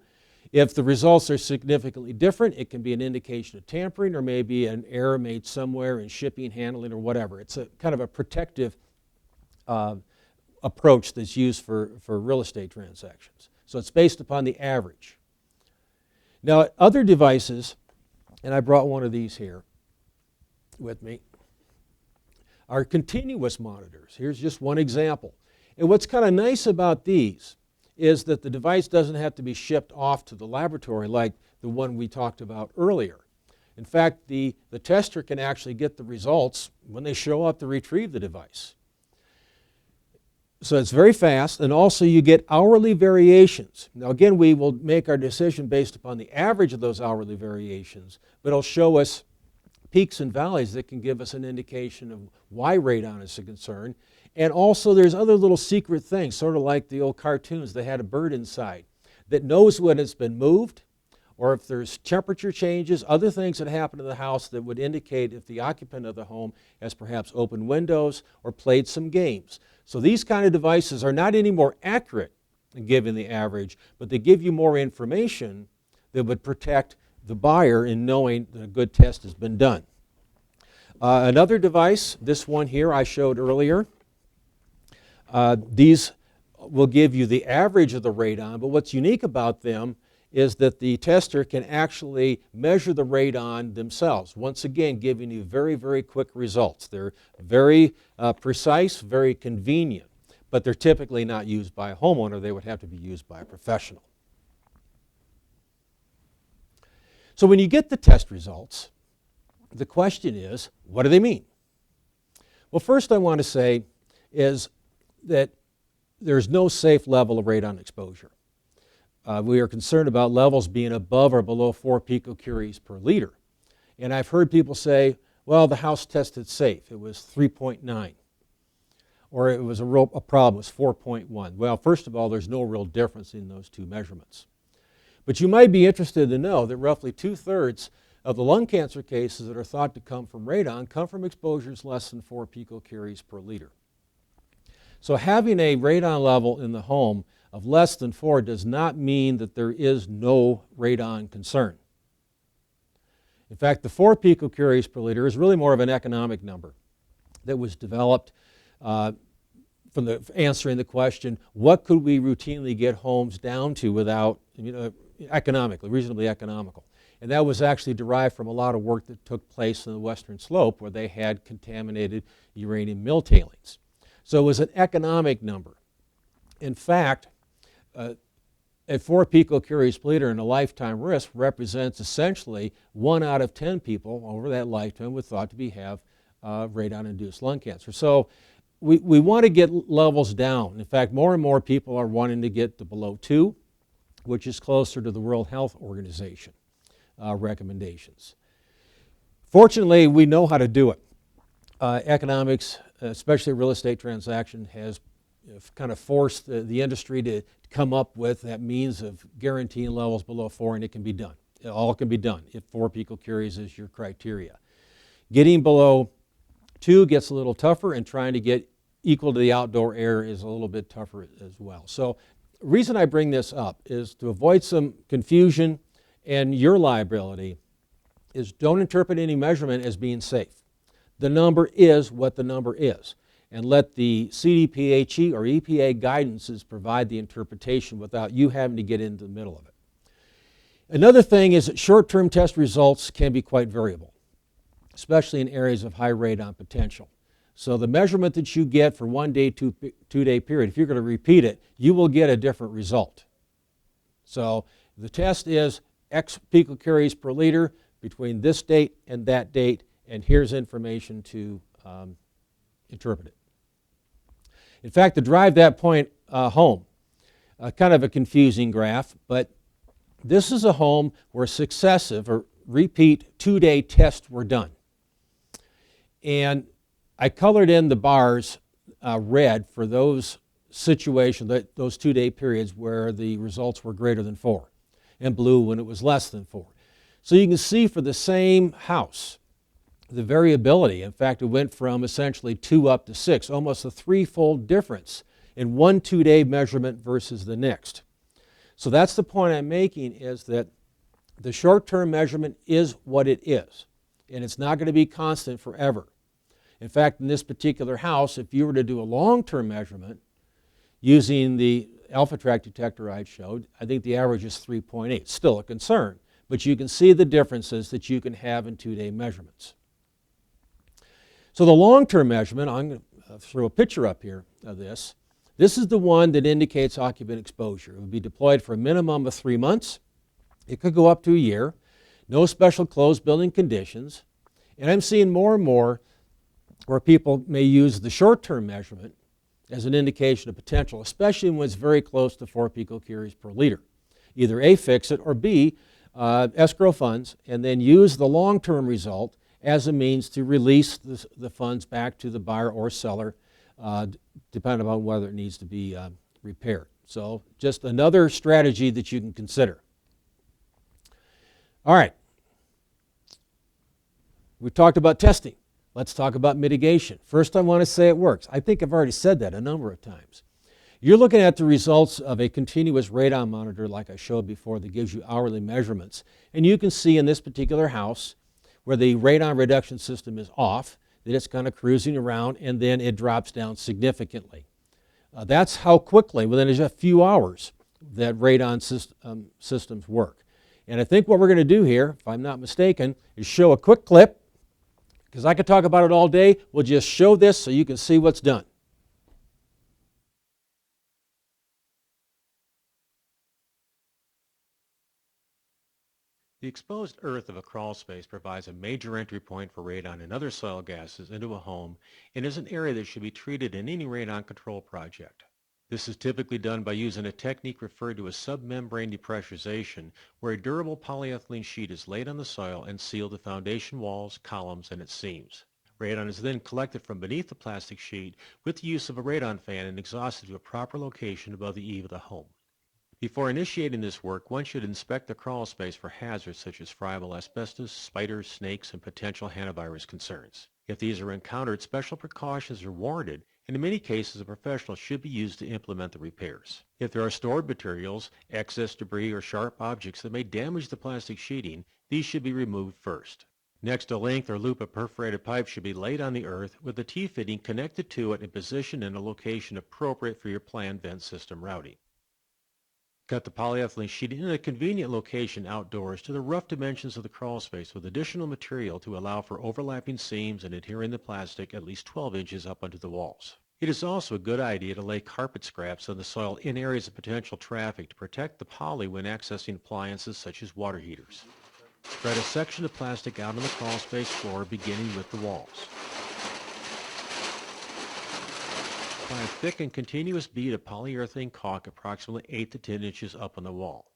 If the results are significantly different, it can be an indication of tampering or maybe an error made somewhere in shipping, handling, or whatever. It's a kind of a protective approach that's used for real estate transactions. So it's based upon the average. Now, other devices, and I brought one of these here with me, are continuous monitors. Here's just one example. And what's kind of nice about these is that the device doesn't have to be shipped off to the laboratory like the one we talked about earlier. In fact, the tester can actually get the results when they show up to retrieve the device. So it's very fast, and also you get hourly variations. Now again, we will make our decision based upon the average of those hourly variations, but it'll show us peaks and valleys that can give us an indication of why radon is a concern. And also there's other little secret things, sort of like the old cartoons that had a bird inside that knows when it's been moved, or if there's temperature changes, other things that happen to the house that would indicate if the occupant of the home has perhaps opened windows or played some games. So these kind of devices are not any more accurate than giving the average, but they give you more information that would protect the buyer in knowing that a good test has been done. Another device, this one here I showed earlier, these will give you the average of the radon, but what's unique about them is that the tester can actually measure the radon themselves, once again giving you very, very quick results. They're very precise, very convenient, but they're typically not used by a homeowner. They would have to be used by a professional. So when you get the test results, the question is, what do they mean? Well, first I want to say is that there's no safe level of radon exposure. We are concerned about levels being above or below 4 picocuries per liter. And I've heard people say, well, the house tested safe. It was 3.9. Or it was a problem, it was 4.1. Well, first of all, there's no real difference in those two measurements. But you might be interested to know that roughly 2/3 of the lung cancer cases that are thought to come from radon come from exposures less than 4 picocuries per liter. So having a radon level in the home of less than 4 does not mean that there is no radon concern. In fact, the 4 picocuries per liter is really more of an economic number that was developed from answering the question, what could we routinely get homes down to without, economically, reasonably economical. And that was actually derived from a lot of work that took place in the Western Slope where they had contaminated uranium mill tailings. So it was an economic number. In fact, at 4 picocuries per liter in a lifetime risk represents essentially 1 out of 10 people over that lifetime would thought to have radon-induced lung cancer. So we want to get levels down. In fact, more and more people are wanting to get to below 2, which is closer to the World Health Organization recommendations. Fortunately, we know how to do it. Economics, especially real estate transaction, has kind of forced the industry to come up with that means of guaranteeing levels below 4, and it can be done. It all can be done if 4 picocuries is your criteria. Getting below 2 gets a little tougher, and trying to get equal to the outdoor air is a little bit tougher as well. So the reason I bring this up is to avoid some confusion and your liability is don't interpret any measurement as being safe. The number is what the number is, and let the CDPHE or EPA guidances provide the interpretation without you having to get into the middle of it. Another thing is that short-term test results can be quite variable, especially in areas of high radon potential. So the measurement that you get for 1 day, 2-day period, if you're going to repeat it, you will get a different result. So the test is X picocuries per liter between this date and that date, and here's information to interpret it. In fact, to drive that point home, kind of a confusing graph, but this is a home where successive or repeat 2-day tests were done. And I colored in the bars red for those situations, those 2-day periods where the results were greater than 4, and blue when it was less than 4. So you can see for the same house, the variability. In fact, it went from essentially 2 up to 6, almost a 3-fold difference in one 2-day measurement versus the next. So that's the point I'm making, is that the short-term measurement is what it is, and it's not going to be constant forever. In fact, in this particular house, if you were to do a long-term measurement using the alpha tract detector I showed, I think the average is 3.8. Still a concern, but you can see the differences that you can have in 2-day measurements. So the long-term measurement, I'm going to throw a picture up here of this. This is the one that indicates occupant exposure. It would be deployed for a minimum of 3 months. It could go up to a year. No special closed building conditions. And I'm seeing more and more where people may use the short-term measurement as an indication of potential, especially when it's very close to 4 picocuries per liter. Either A, fix it, or B, escrow funds, and then use the long-term result as a means to release the funds back to the buyer or seller, depending on whether it needs to be repaired. So just another strategy that you can consider. All right. We've talked about testing. Let's talk about mitigation. First, I want to say it works. I think I've already said that a number of times. You're looking at the results of a continuous radon monitor like I showed before that gives you hourly measurements. And you can see in this particular house where the radon reduction system is off, that it's kind of cruising around, and then it drops down significantly. That's how quickly, within a few hours, that radon systems work. And I think what we're going to do here, if I'm not mistaken, is show a quick clip, because I could talk about it all day. We'll just show this so you can see what's done. The exposed earth of a crawl space provides a major entry point for radon and other soil gases into a home and is an area that should be treated in any radon control project. This is typically done by using a technique referred to as submembrane depressurization, where a durable polyethylene sheet is laid on the soil and sealed to foundation walls, columns, and its seams. Radon is then collected from beneath the plastic sheet with the use of a radon fan and exhausted to a proper location above the eave of the home. Before initiating this work, one should inspect the crawl space for hazards such as friable asbestos, spiders, snakes, and potential hantavirus concerns. If these are encountered, special precautions are warranted, and in many cases a professional should be used to implement the repairs. If there are stored materials, excess debris, or sharp objects that may damage the plastic sheeting, these should be removed first. Next, a length or loop of perforated pipe should be laid on the earth with the T-fitting connected to it and positioned in a location appropriate for your planned vent system routing. Cut the polyethylene sheet in a convenient location outdoors to the rough dimensions of the crawl space with additional material to allow for overlapping seams and adhering the plastic at least 12 inches up onto the walls. It is also a good idea to lay carpet scraps on the soil in areas of potential traffic to protect the poly when accessing appliances such as water heaters. Spread a section of plastic out on the crawl space floor beginning with the walls. Apply a thick and continuous bead of polyurethane caulk approximately 8 to 10 inches up on the wall.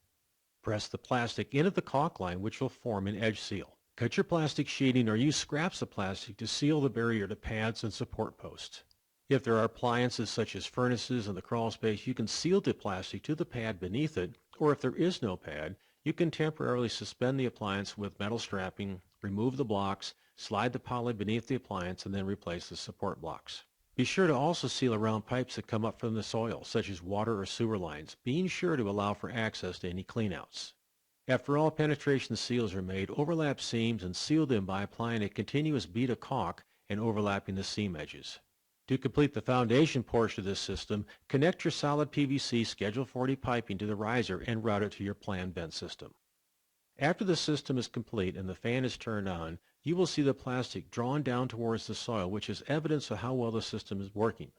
Press the plastic into the caulk line, which will form an edge seal. Cut your plastic sheeting or use scraps of plastic to seal the barrier to pads and support posts. If there are appliances such as furnaces in the crawl space, you can seal the plastic to the pad beneath it, or if there is no pad, you can temporarily suspend the appliance with metal strapping, remove the blocks, slide the poly beneath the appliance, and then replace the support blocks. Be sure to also seal around pipes that come up from the soil, such as water or sewer lines, being sure to allow for access to any cleanouts. After all penetration seals are made, overlap seams and seal them by applying a continuous bead of caulk and overlapping the seam edges. To complete the foundation portion of this system, connect your solid PVC Schedule 40 piping to the riser and route it to your planned vent system. After the system is complete and the fan is turned on, you will see the plastic drawn down towards the soil, which is evidence of how well the system is working.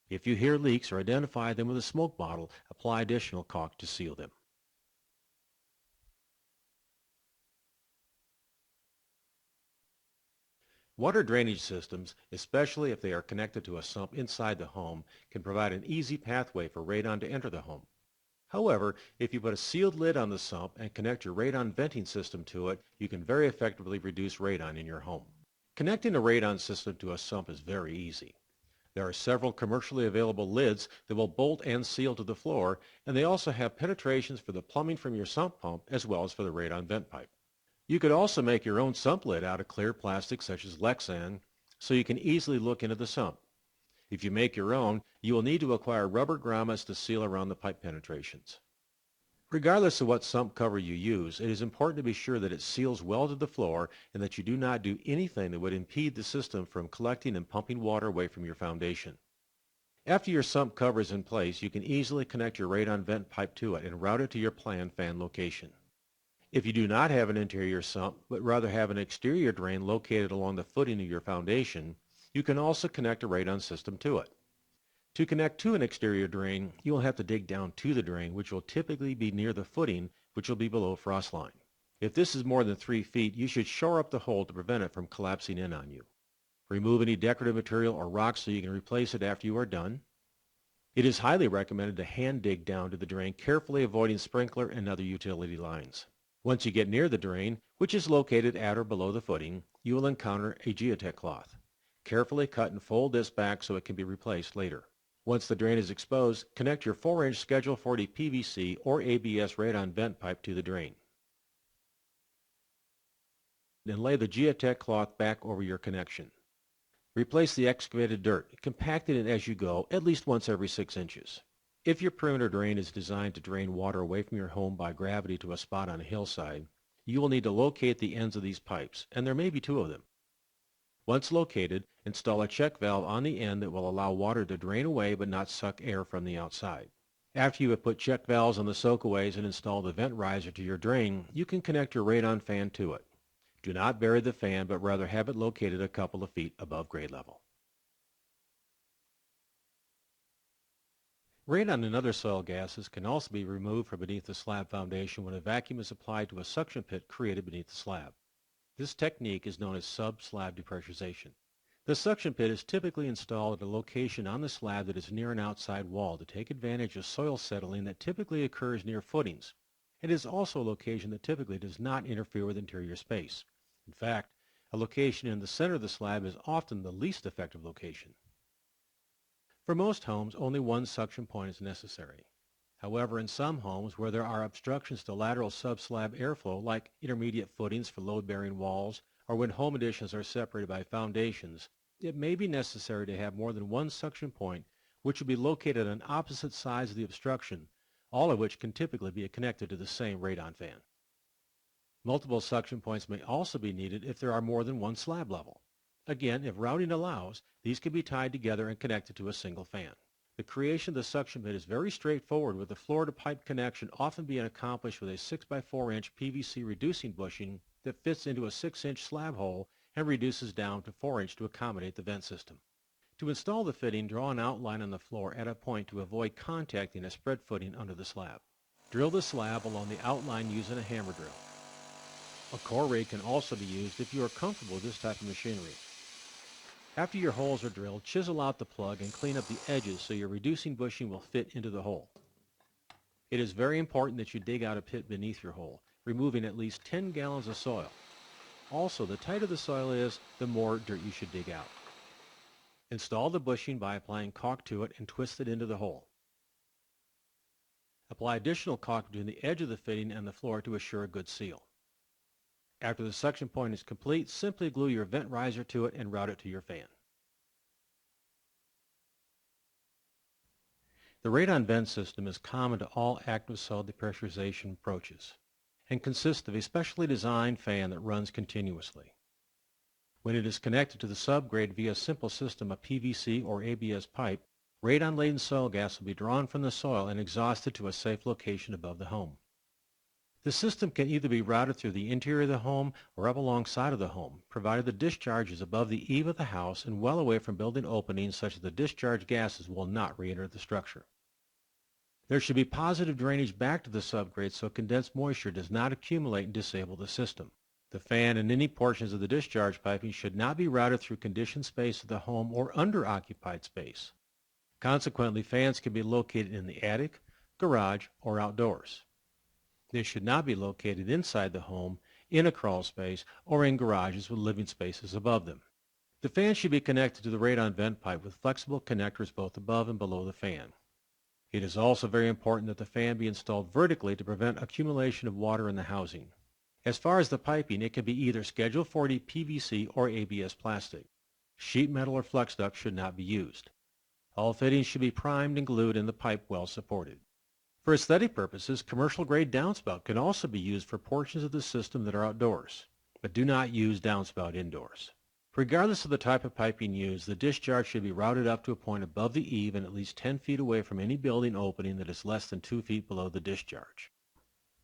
If you hear leaks or identify them with a smoke bottle, apply additional caulk to seal them. Water drainage systems, especially if they are connected to a sump inside the home, can provide an easy pathway for radon to enter the home. However, if you put a sealed lid on the sump and connect your radon venting system to it, you can very effectively reduce radon in your home. Connecting a radon system to a sump is very easy. There are several commercially available lids that will bolt and seal to the floor, and they also have penetrations for the plumbing from your sump pump as well as for the radon vent pipe. You could also make your own sump lid out of clear plastic such as Lexan, so you can easily look into the sump. If you make your own, you will need to acquire rubber grommets to seal around the pipe penetrations. Regardless of what sump cover you use, it is important to be sure that it seals well to the floor and that you do not do anything that would impede the system from collecting and pumping water away from your foundation. After your sump cover is in place, you can easily connect your radon vent pipe to it and route it to your planned fan location. If you do not have an interior sump, but rather have an exterior drain located along the footing of your foundation, you can also connect a radon system to it. To connect to an exterior drain, you will have to dig down to the drain, which will typically be near the footing, which will be below frost line. If this is more than 3 feet, you should shore up the hole to prevent it from collapsing in on you. Remove any decorative material or rocks so you can replace it after you are done. It is highly recommended to hand dig down to the drain, carefully avoiding sprinkler and other utility lines. Once you get near the drain, which is located at or below the footing, you will encounter a geotech cloth. Carefully cut and fold this back so it can be replaced later. Once the drain is exposed, connect your 4-inch Schedule 40 PVC or ABS radon vent pipe to the drain. Then lay the geotech cloth back over your connection. Replace the excavated dirt, compacting it as you go, at least once every 6 inches. If your perimeter drain is designed to drain water away from your home by gravity to a spot on a hillside, you will need to locate the ends of these pipes, and there may be 2 of them. Once located, install a check valve on the end that will allow water to drain away but not suck air from the outside. After you have put check valves on the soakaways and installed the vent riser to your drain, you can connect your radon fan to it. Do not bury the fan, but rather have it located a couple of feet above grade level. Radon and other soil gases can also be removed from beneath the slab foundation when a vacuum is applied to a suction pit created beneath the slab. This technique is known as sub-slab depressurization. The suction pit is typically installed at a location on the slab that is near an outside wall to take advantage of soil settling that typically occurs near footings. It is also a location that typically does not interfere with interior space. In fact, a location in the center of the slab is often the least effective location. For most homes, only one suction point is necessary. However, in some homes where there are obstructions to lateral subslab airflow, like intermediate footings for load-bearing walls, or when home additions are separated by foundations, it may be necessary to have more than one suction point, which will be located on opposite sides of the obstruction, all of which can typically be connected to the same radon fan. Multiple suction points may also be needed if there are more than one slab level. Again, if routing allows, these can be tied together and connected to a single fan. The creation of the suction pit is very straightforward, with the floor-to-pipe connection often being accomplished with a 6x4-inch PVC reducing bushing that fits into a 6-inch slab hole and reduces down to 4-inch to accommodate the vent system. To install the fitting, draw an outline on the floor at a point to avoid contacting a spread footing under the slab. Drill the slab along the outline using a hammer drill. A core rig can also be used if you are comfortable with this type of machinery. After your holes are drilled, chisel out the plug and clean up the edges so your reducing bushing will fit into the hole. It is very important that you dig out a pit beneath your hole, removing at least 10 gallons of soil. Also, the tighter the soil is, the more dirt you should dig out. Install the bushing by applying caulk to it and twist it into the hole. Apply additional caulk between the edge of the fitting and the floor to assure a good seal. After the suction point is complete, simply glue your vent riser to it and route it to your fan. The radon vent system is common to all active soil depressurization approaches and consists of a specially designed fan that runs continuously. When it is connected to the subgrade via a simple system of PVC or ABS pipe, radon-laden soil gas will be drawn from the soil and exhausted to a safe location above the home. The system can either be routed through the interior of the home or up alongside of the home, provided the discharge is above the eave of the house and well away from building openings such that the discharge gases will not re-enter the structure. There should be positive drainage back to the subgrate so condensed moisture does not accumulate and disable the system. The fan and any portions of the discharge piping should not be routed through conditioned space of the home or under occupied space. Consequently, fans can be located in the attic, garage, or outdoors. They should not be located inside the home, in a crawl space, or in garages with living spaces above them. The fan should be connected to the radon vent pipe with flexible connectors both above and below the fan. It is also very important that the fan be installed vertically to prevent accumulation of water in the housing. As far as the piping, it can be either Schedule 40 PVC or ABS plastic. Sheet metal or flex duct should not be used. All fittings should be primed and glued and the pipe well supported. For aesthetic purposes, commercial-grade downspout can also be used for portions of the system that are outdoors, but do not use downspout indoors. Regardless of the type of piping used, the discharge should be routed up to a point above the eave and at least 10 feet away from any building opening that is less than 2 feet below the discharge.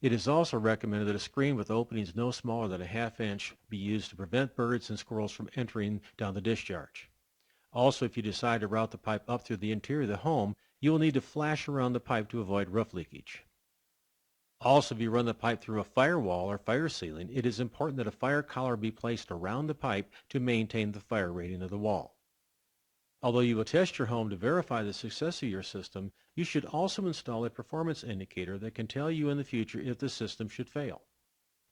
It is also recommended that a screen with openings no smaller than a ½ inch be used to prevent birds and squirrels from entering down the discharge. Also, if you decide to route the pipe up through the interior of the home, you will need to flash around the pipe to avoid roof leakage. Also, if you run the pipe through a firewall or fire ceiling, it is important that a fire collar be placed around the pipe to maintain the fire rating of the wall. Although you will test your home to verify the success of your system, you should also install a performance indicator that can tell you in the future if the system should fail.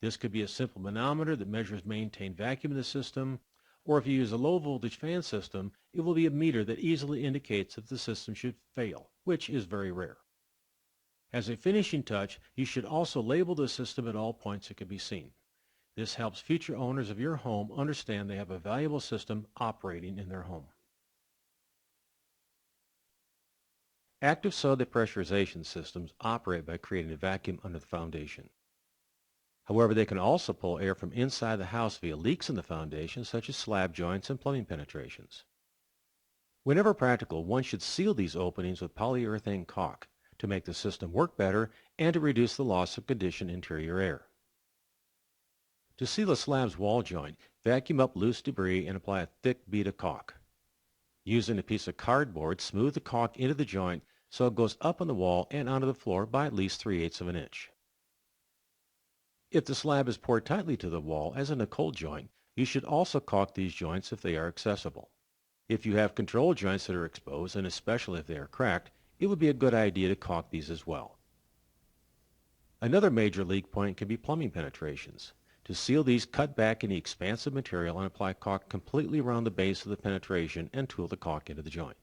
This could be a simple manometer that measures maintained vacuum in the system, or if you use a low-voltage fan system, it will be a meter that easily indicates if the system should fail, which is very rare. As a finishing touch, you should also label the system at all points it can be seen. This helps future owners of your home understand they have a valuable system operating in their home. Active soil depressurization systems operate by creating a vacuum under the foundation. However, they can also pull air from inside the house via leaks in the foundation, such as slab joints and plumbing penetrations. Whenever practical, one should seal these openings with polyurethane caulk to make the system work better and to reduce the loss of conditioned interior air. To seal a slab's wall joint, vacuum up loose debris and apply a thick bead of caulk. Using a piece of cardboard, smooth the caulk into the joint so it goes up on the wall and onto the floor by at least 3/8 of an inch. If the slab is poured tightly to the wall, as in a cold joint, you should also caulk these joints if they are accessible. If you have control joints that are exposed, and especially if they are cracked, it would be a good idea to caulk these as well. Another major leak point can be plumbing penetrations. To seal these, cut back any expansive material and apply caulk completely around the base of the penetration and tool the caulk into the joint.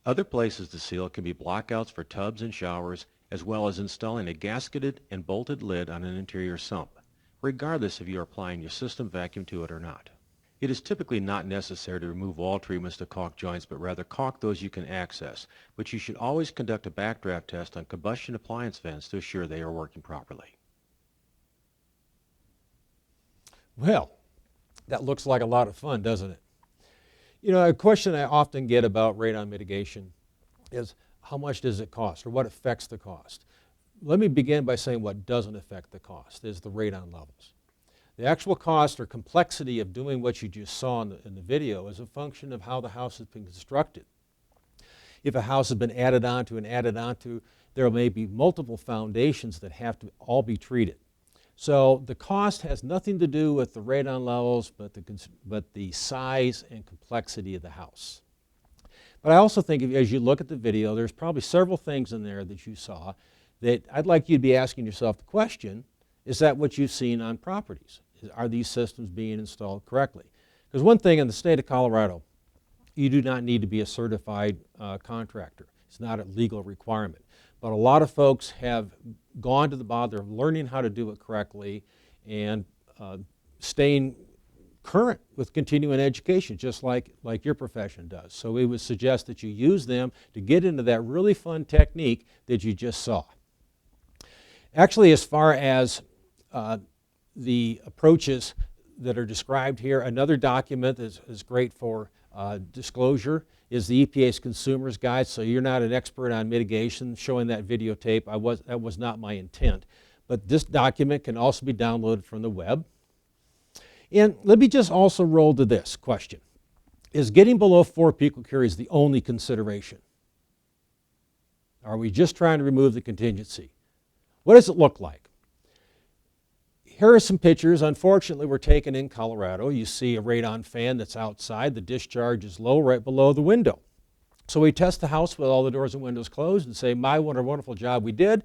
Other places to seal can be blockouts for tubs and showers, as well as installing a gasketed and bolted lid on an interior sump, regardless if you are applying your system vacuum to it or not. It is typically not necessary to remove wall treatments to caulk joints, but rather caulk those you can access, but you should always conduct a backdraft test on combustion appliance vents to assure they are working properly. Well, that looks like a lot of fun, doesn't it? You know, a question I often get about radon mitigation is how much does it cost, or what affects the cost? Let me begin by saying what doesn't affect the cost is the radon levels. The actual cost or complexity of doing what you just saw in the video is a function of how the house has been constructed. If a house has been added onto, there may be multiple foundations that have to all be treated. So the cost has nothing to do with the radon levels, but the size and complexity of the house. But I also think as you look at the video, there's probably several things in there that you saw that I'd like you to be asking yourself the question, is that what you've seen on properties? Are these systems being installed correctly? Because one thing in the state of Colorado, you do not need to be a certified contractor. It's not a legal requirement. But a lot of folks have gone to the bother of learning how to do it correctly and staying current with continuing education, just like your profession does. So we would suggest that you use them to get into that really fun technique that you just saw. Actually, as far as the approaches that are described here, another document that is great for disclosure is the EPA's Consumer's Guide. So you're not an expert on mitigation. Showing that videotape, that was not my intent. but this document can also be downloaded from the web. And let me just also roll to this question. Is getting below 4 picocuries the only consideration? Are we just trying to remove the contingency? What does it look like? Here are some pictures. Unfortunately, were taken in Colorado. You see a radon fan that's outside. The discharge is low right below the window. So we test the house with all the doors and windows closed and say, my, what a wonderful job we did.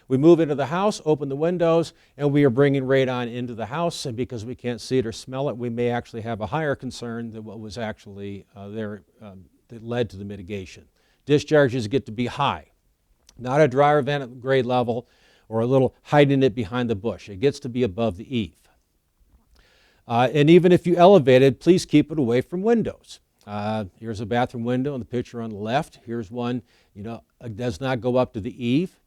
We move into the house, open the windows, and we are bringing radon into the house. And because we can't see it or smell it, we may actually have a higher concern than what was actually there that led to the mitigation. Discharges get to be high, not a dryer vent at grade level or a little hiding it behind the bush. It gets to be above the eave. And even if you elevate it, please keep it away from windows. Here's a bathroom window in the picture on the left. Here's one, does not go up to the eave.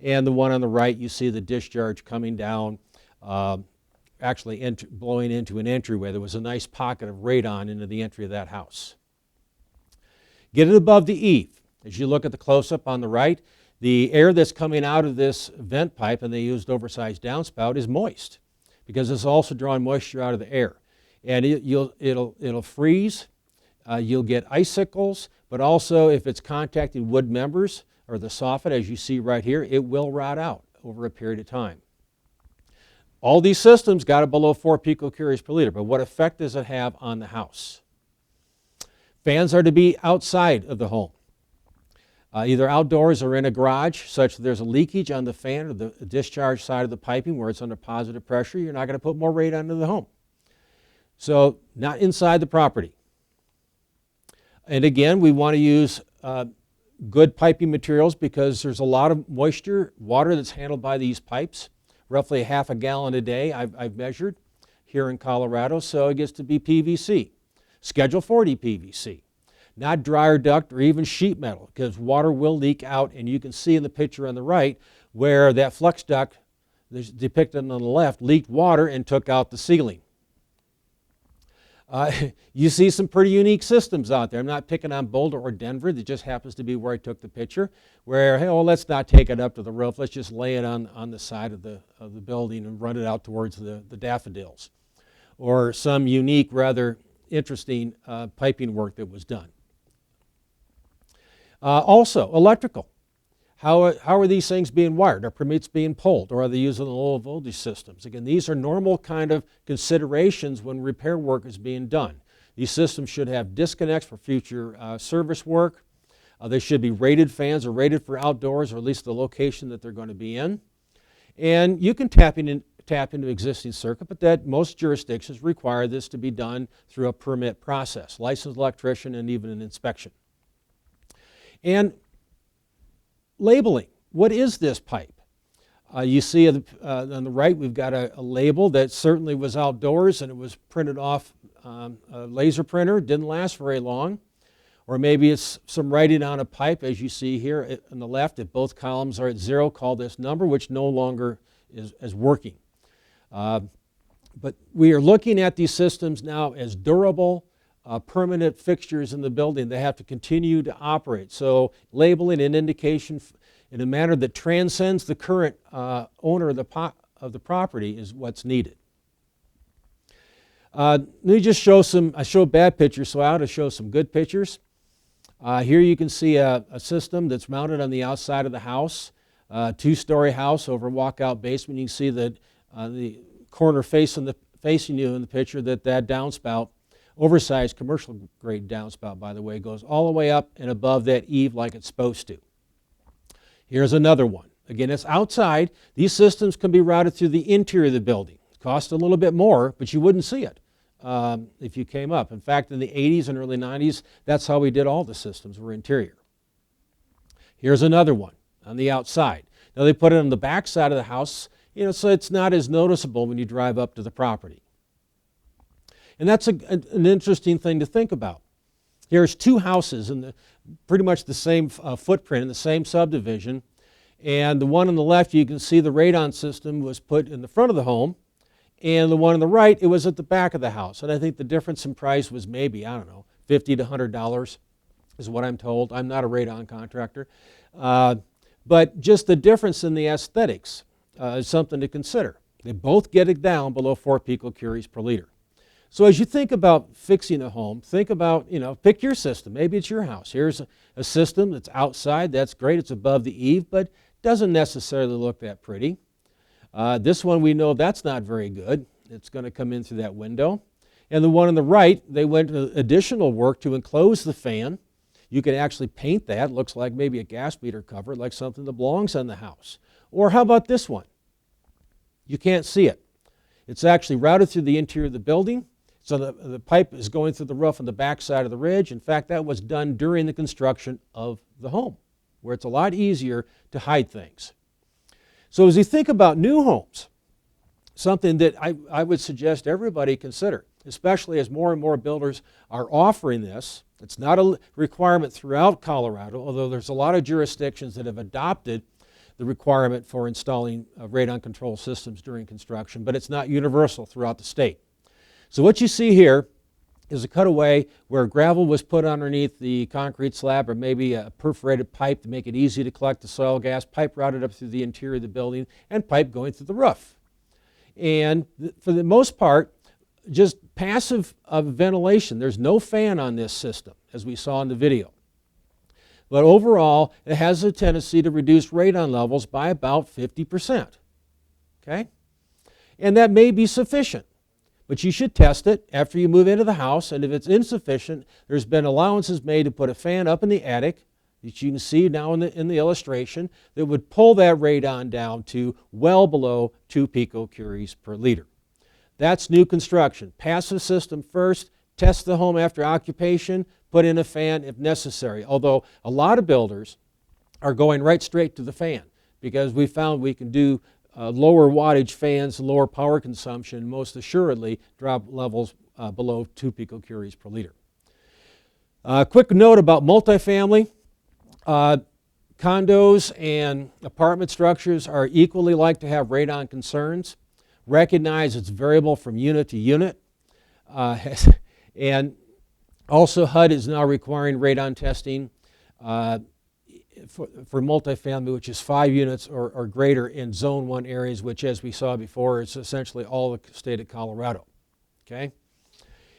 And the one on the right, you see the discharge coming down, actually blowing into an entryway. There was a nice pocket of radon into the entry of that house. Get it above the eave. As you look at the close-up on the right, the air that's coming out of this vent pipe, and they used oversized downspout, is moist because it's also drawing moisture out of the air. And it'll freeze. You'll get icicles, but also if it's contacting wood members or the soffit, as you see right here, it will rot out over a period of time. All these systems got it below 4 picocuries per liter, but what effect does it have on the house? Fans are to be outside of the home, either outdoors or in a garage, such that there's a leakage on the fan or the discharge side of the piping where it's under positive pressure. You're not going to put more radon into the home. So not inside the property. And again, we want to use good piping materials because there's a lot of moisture, water that's handled by these pipes, roughly half a gallon a day I've measured here in Colorado, so it gets to be PVC. Schedule 40 PVC, not dryer duct or even sheet metal because water will leak out, and you can see in the picture on the right where that flex duct that's depicted on the left leaked water and took out the ceiling. You see some pretty unique systems out there. I'm not picking on Boulder or Denver. That just happens to be where I took the picture, where, hey, well, let's not take it up to the roof. Let's just lay it on the side of the building and run it out towards the daffodils. Or some unique, rather interesting piping work that was done. Also, electrical. How are these things being wired? Are permits being pulled, or are they using the low voltage systems? Again, these are normal kind of considerations when repair work is being done. These systems should have disconnects for future service work. They should be rated fans or rated for outdoors, or at least the location that they're going to be in. And you can tap into existing circuit, but that most jurisdictions require this to be done through a permit process, licensed electrician, and even an inspection. And labeling. What is this pipe? You see on the right we've got a label that certainly was outdoors and it was printed off a laser printer. Didn't last very long. Or maybe it's some writing on a pipe, as you see here on the left. If both columns are at 0, call this number, which no longer is working. But we are looking at these systems now as durable, permanent fixtures in the building. They have to continue to operate. So labeling and indication in a manner that transcends the current owner of the property is what's needed. Let me just show I show bad pictures, so I ought to show some good pictures. Here you can see a system that's mounted on the outside of the house, two-story house over a walkout basement. You can see that the corner facing you in the picture that downspout, oversized commercial grade downspout, by the way, goes all the way up and above that eave like it's supposed to. Here's another one. Again, it's outside. These systems can be routed through the interior of the building. It costs a little bit more, but you wouldn't see it if you came up. In fact, in the 80s and early 90s, that's how we did all the systems, were interior. Here's another one on the outside. Now they put it on the back side of the house, so it's not as noticeable when you drive up to the property. And that's an interesting thing to think about. Here's two houses in pretty much the same footprint in the same subdivision. And the one on the left, you can see the radon system was put in the front of the home. And the one on the right, it was at the back of the house. And I think the difference in price was maybe, I don't know, $50 to $100 is what I'm told. I'm not a radon contractor. But just the difference in the aesthetics. is something to consider. They both get it down below 4 picocuries per liter. So as you think about fixing a home, think about, pick your system. Maybe it's your house. Here's a system that's outside. That's great. It's above the eave, but doesn't necessarily look that pretty. This one, we know that's not very good. It's going to come in through that window. And the one on the right, they went to additional work to enclose the fan. You can actually paint that. It looks like maybe a gas meter cover, like something that belongs on the house. Or how about this one? You can't see it. It's actually routed through the interior of the building. So the pipe is going through the roof on the back side of the ridge. In fact, that was done during the construction of the home, where it's a lot easier to hide things. So as you think about new homes, something that I would suggest everybody consider, especially as more and more builders are offering this. It's not a requirement throughout Colorado, although there's a lot of jurisdictions that have adopted the requirement for installing radon control systems during construction, but it's not universal throughout the state. So what you see here is a cutaway where gravel was put underneath the concrete slab, or maybe a perforated pipe to make it easy to collect the soil gas, pipe routed up through the interior of the building, and pipe going through the roof. And for the most part, just passive ventilation. There's no fan on this system, as we saw in the video. But overall, it has a tendency to reduce radon levels by about 50%. Okay? And that may be sufficient. But you should test it after you move into the house, and if it's insufficient, there's been allowances made to put a fan up in the attic, that you can see now in the illustration, that would pull that radon down to well below 2 picocuries per liter. That's new construction. Passive system first, test the home after occupation, put in a fan if necessary. Although a lot of builders are going right straight to the fan, because we found we can do lower wattage fans, lower power consumption, most assuredly drop levels below 2 picocuries per liter. Quick note about multifamily. Condos and apartment structures are equally like to have radon concerns. Recognize it's variable from unit to unit. And also HUD is now requiring radon testing for multifamily, which is 5 units or greater in Zone 1 areas, which, as we saw before, is essentially all the state of Colorado. Okay?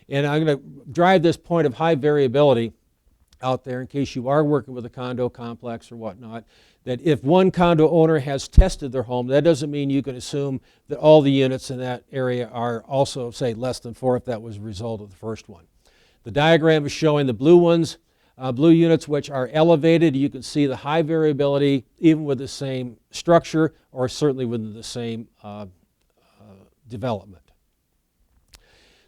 And I'm going to drive this point of high variability out there in case you are working with a condo complex or whatnot, that if one condo owner has tested their home, that doesn't mean you can assume that all the units in that area are also, say, less than 4 if that was a result of the first one. The diagram is showing the blue ones, blue units which are elevated. You can see the high variability even with the same structure or certainly within the same development.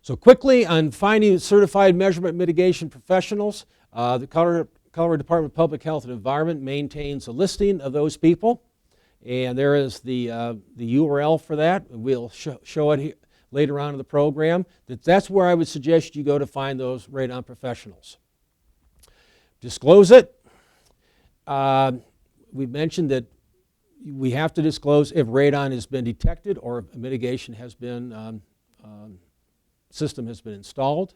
So quickly on finding certified measurement mitigation professionals, the Colorado Department of Public Health and Environment maintains a listing of those people, and there is the URL for that. We'll show it here later on in the program. That's where I would suggest you go to find those radon professionals. Disclose it. We mentioned that we have to disclose if radon has been detected or if a mitigation has been system has been installed.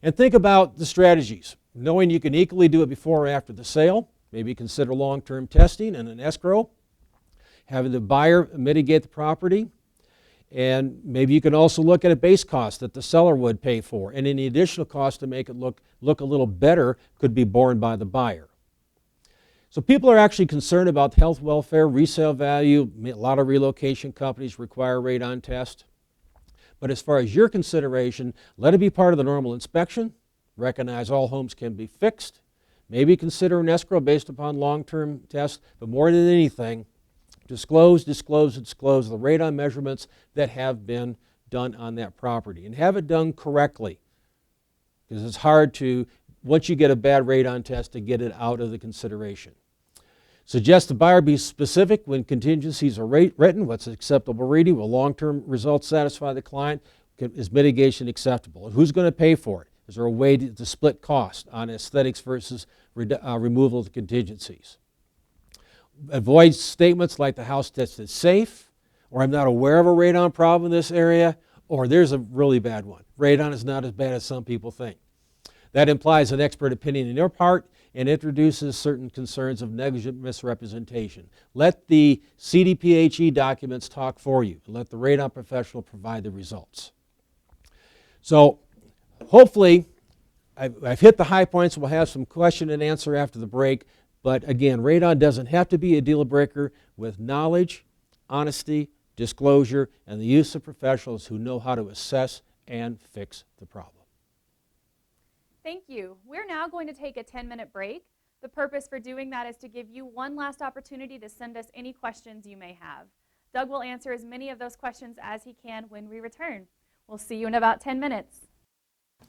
And think about the strategies. Knowing you can equally do it before or after the sale, maybe consider long-term testing and an escrow, having the buyer mitigate the property, and maybe you can also look at a base cost that the seller would pay for, and any additional cost to make it look a little better could be borne by the buyer. So people are actually concerned about health, welfare, resale value. A lot of relocation companies require radon test. But as far as your consideration, let it be part of the normal inspection. Recognize all homes can be fixed. Maybe consider an escrow based upon long-term tests, but more than anything, disclose the radon measurements that have been done on that property. And have it done correctly, because it's hard to, once you get a bad radon test, to get it out of the consideration. Suggest the buyer be specific when contingencies are written. What's an acceptable reading? Will long-term results satisfy the client? Is mitigation acceptable? And who's going to pay for it? Is there a way to split cost on aesthetics versus removal of the contingencies? Avoid statements like the house test is safe, or I'm not aware of a radon problem in this area, or there's a really bad one. Radon is not as bad as some people think. That implies an expert opinion on your part, and introduces certain concerns of negligent misrepresentation. Let the CDPHE documents talk for you. Let the radon professional provide the results. So hopefully I've hit the high points. We'll have some question and answer after the break. But again, radon doesn't have to be a deal breaker. With knowledge, honesty, disclosure, and the use of professionals who know how to assess and fix the problem. Thank you. We're now going to take a 10-minute break. The purpose for doing that is to give you one last opportunity to send us any questions you may have. Doug will answer as many of those questions as he can when we return. We'll see you in about 10 minutes.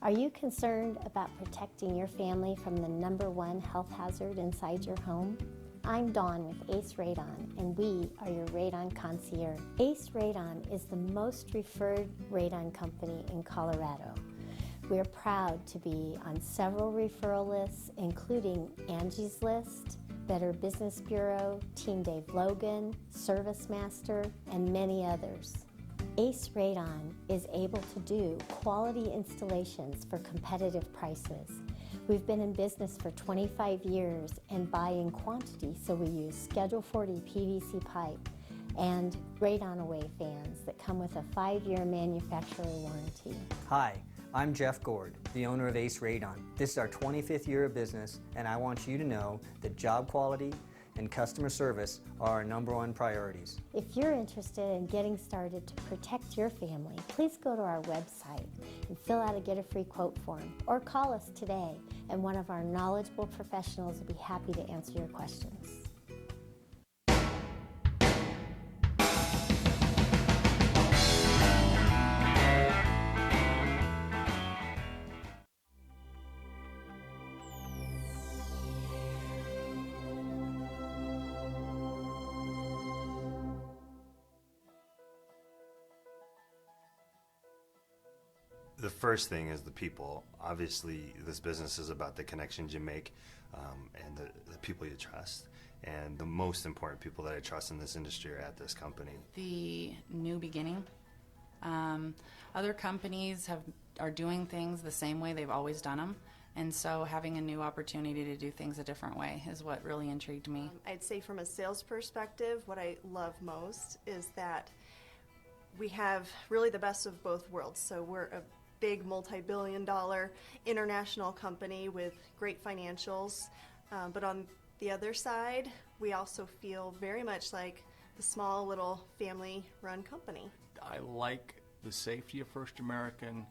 Are you concerned about protecting your family from the #1 health hazard inside your home? I'm Dawn with Ace Radon, and we are your radon concierge. Ace Radon is the most referred radon company in Colorado. We're proud to be on several referral lists, including Angie's List, Better Business Bureau, Team Dave Logan, Service Master, and many others. Ace Radon is able to do quality installations for competitive prices. We've been in business for 25 years and buy in quantity, so we use Schedule 40 PVC pipe and Radon Away fans that come with a 5-year manufacturer warranty. Hi, I'm Jeff Gord, the owner of Ace Radon. This is our 25th year of business, and I want you to know that job quality and customer service are our #1 priorities. If you're interested in getting started to protect your family, please go to our website and fill out a Get a Free Quote form, or call us today, and one of our knowledgeable professionals will be happy to answer your questions. The first thing is the people. Obviously, this business is about the connections you make and the people you trust. And the most important people that I trust in this industry are at this company. The new beginning. Other companies are doing things the same way they've always done them. And so having a new opportunity to do things a different way is what really intrigued me. I'd say from a sales perspective, what I love most is that we have really the best of both worlds. So we're a big multi-billion-dollar international company with great financials, but on the other side, we also feel very much like the small little family-run company. I like the safety of First American,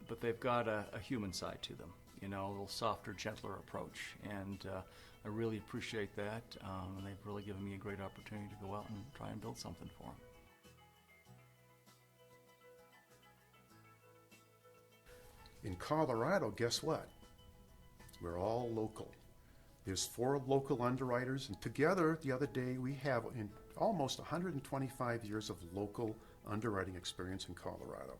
but they've got a human side to them, you know, a little softer, gentler approach, and I really appreciate that, and they've really given me a great opportunity to go out and try and build something for them. In Colorado, guess what? We're all local. There's 4 local underwriters, and together the other day we have almost 125 years of local underwriting experience in Colorado.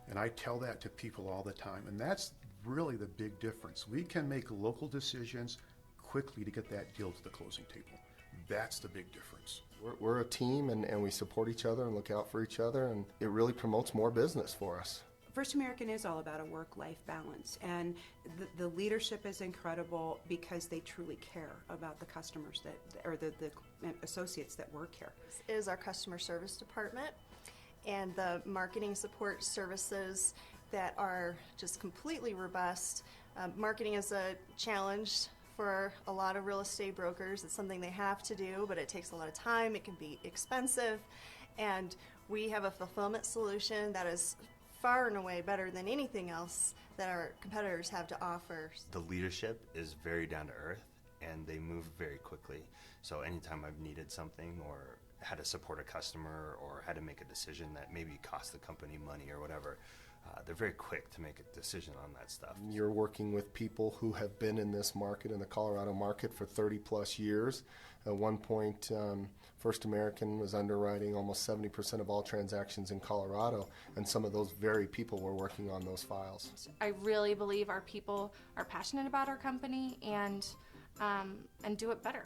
And I tell that to people all the time, and that's really the big difference. We can make local decisions quickly to get that deal to the closing table. That's the big difference. We're a team, and we support each other and look out for each other, and it really promotes more business for us. First American is all about a work-life balance, and the leadership is incredible because they truly care about the customers or the associates that work here. This is our customer service department, and the marketing support services that are just completely robust. Marketing is a challenge for a lot of real estate brokers. It's something they have to do, but it takes a lot of time. It can be expensive, and we have a fulfillment solution that is far and away better than anything else that our competitors have to offer. The leadership is very down to earth, and they move very quickly. So anytime I've needed something or had to support a customer or had to make a decision that maybe cost the company money or whatever, they're very quick to make a decision on that stuff. You're working with people who have been in this market, in the Colorado market, for 30 plus years. At one point, First American was underwriting almost 70% of all transactions in Colorado, and some of those very people were working on those files. I really believe our people are passionate about our company and do it better.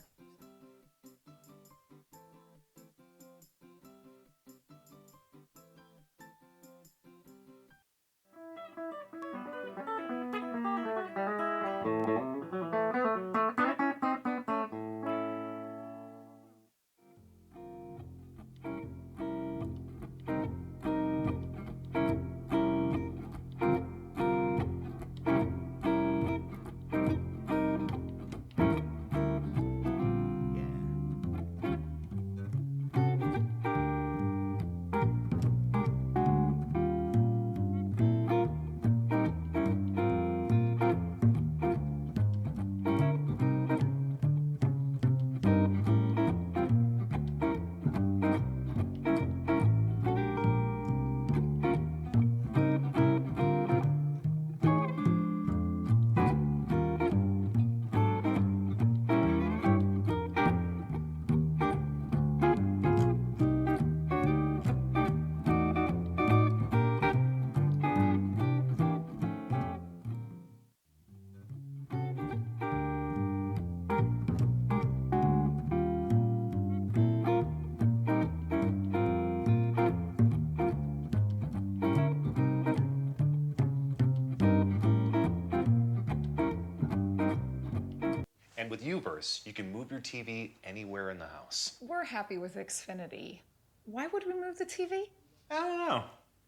And with Uverse, you can move your TV anywhere in the house. We're happy with Xfinity. Why would we move the TV? I don't know,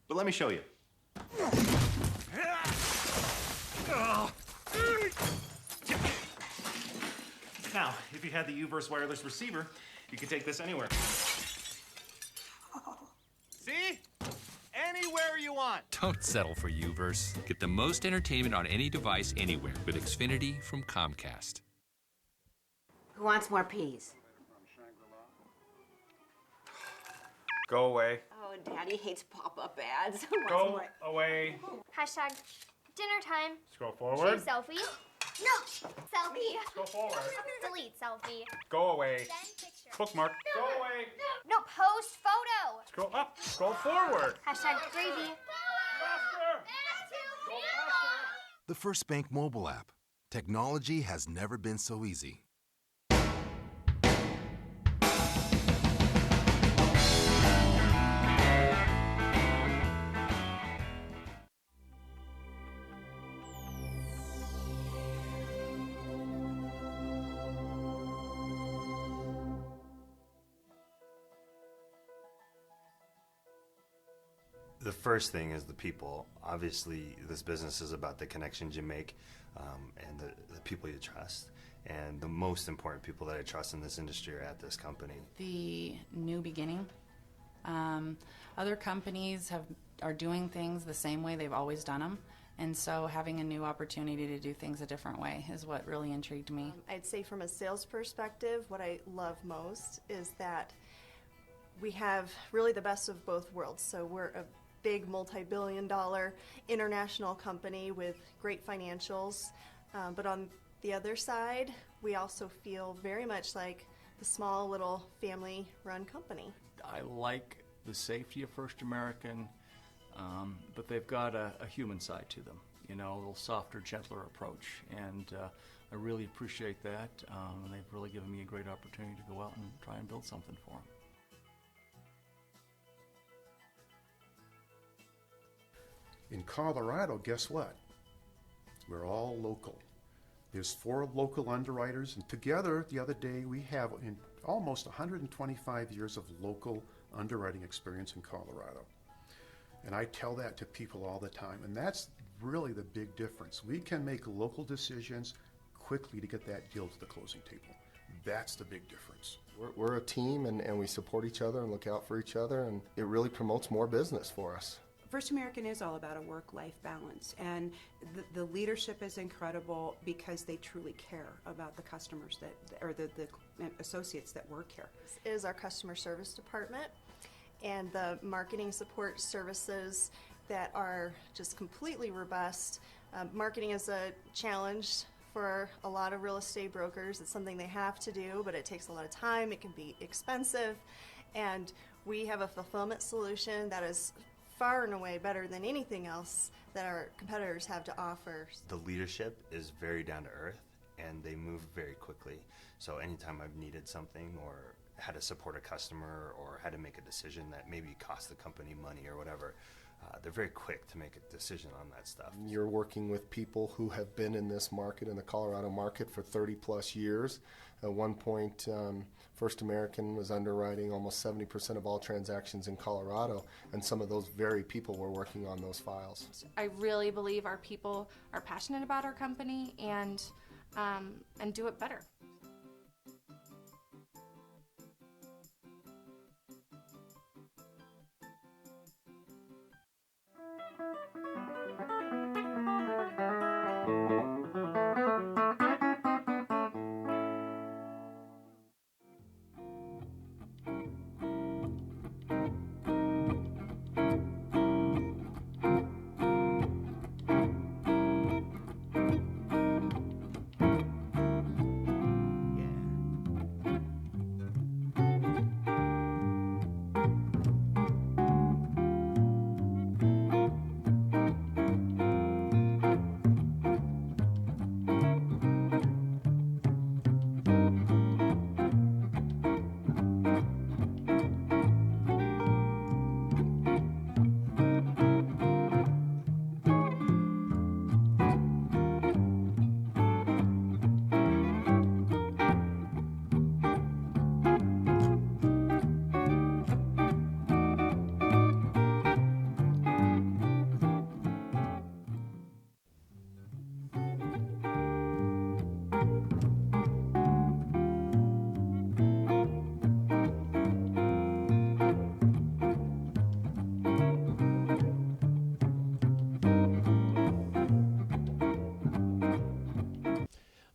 but let me show you. Now, if you had the Uverse wireless receiver, you could take this anywhere. See? Anywhere you want. Don't settle for Uverse. Get the most entertainment on any device anywhere with Xfinity from Comcast. Who wants more peas? Go away. Oh, Daddy hates pop-up ads. Who wants Go more? away. Hashtag dinner time. Scroll forward. Choose selfie. No. Selfie. Go forward. Delete selfie. Go away. Send picture. Bookmark. Go away. No, post photo. Scroll up. Scroll forward. Hashtag gravy. The First Bank mobile app. Technology has never been so easy. The first thing is the people. Obviously, this business is about the connections you make and the people you trust. And the most important people that I trust in this industry are at this company. The new beginning. Other companies are doing things the same way they've always done them. And so having a new opportunity to do things a different way is what really intrigued me. I'd say from a sales perspective, what I love most is that we have really the best of both worlds. So we're a big multi-billion-dollar international company with great financials, but on the other side, we also feel very much like the small little family-run company. I like the safety of First American, but they've got a human side to them, you know, a little softer, gentler approach, and I really appreciate that, and they've really given me a great opportunity to go out and try and build something for them. In Colorado, guess what? We're all local. There's 4 local underwriters, and together the other day we have almost 125 years of local underwriting experience in Colorado. And I tell that to people all the time, and that's really the big difference. We can make local decisions quickly to get that deal to the closing table. That's the big difference. We're a team, and we support each other and look out for each other, and it really promotes more business for us. First American is all about a work-life balance, and the leadership is incredible because they truly care about the customers or the associates that work here. This is our customer service department, and the marketing support services that are just completely robust. Marketing is a challenge for a lot of real estate brokers. It's something they have to do, but it takes a lot of time. It can be expensive, and we have a fulfillment solution that is far and away better than anything else that our competitors have to offer. The leadership is very down to earth, and they move very quickly. So anytime I've needed something or had to support a customer or had to make a decision that maybe cost the company money or whatever, they're very quick to make a decision on that stuff. You're working with people who have been in this market, in the Colorado market, for 30 plus years. At one point, First American was underwriting almost 70% of all transactions in Colorado, and some of those very people were working on those files. I really believe our people are passionate about our company and do it better.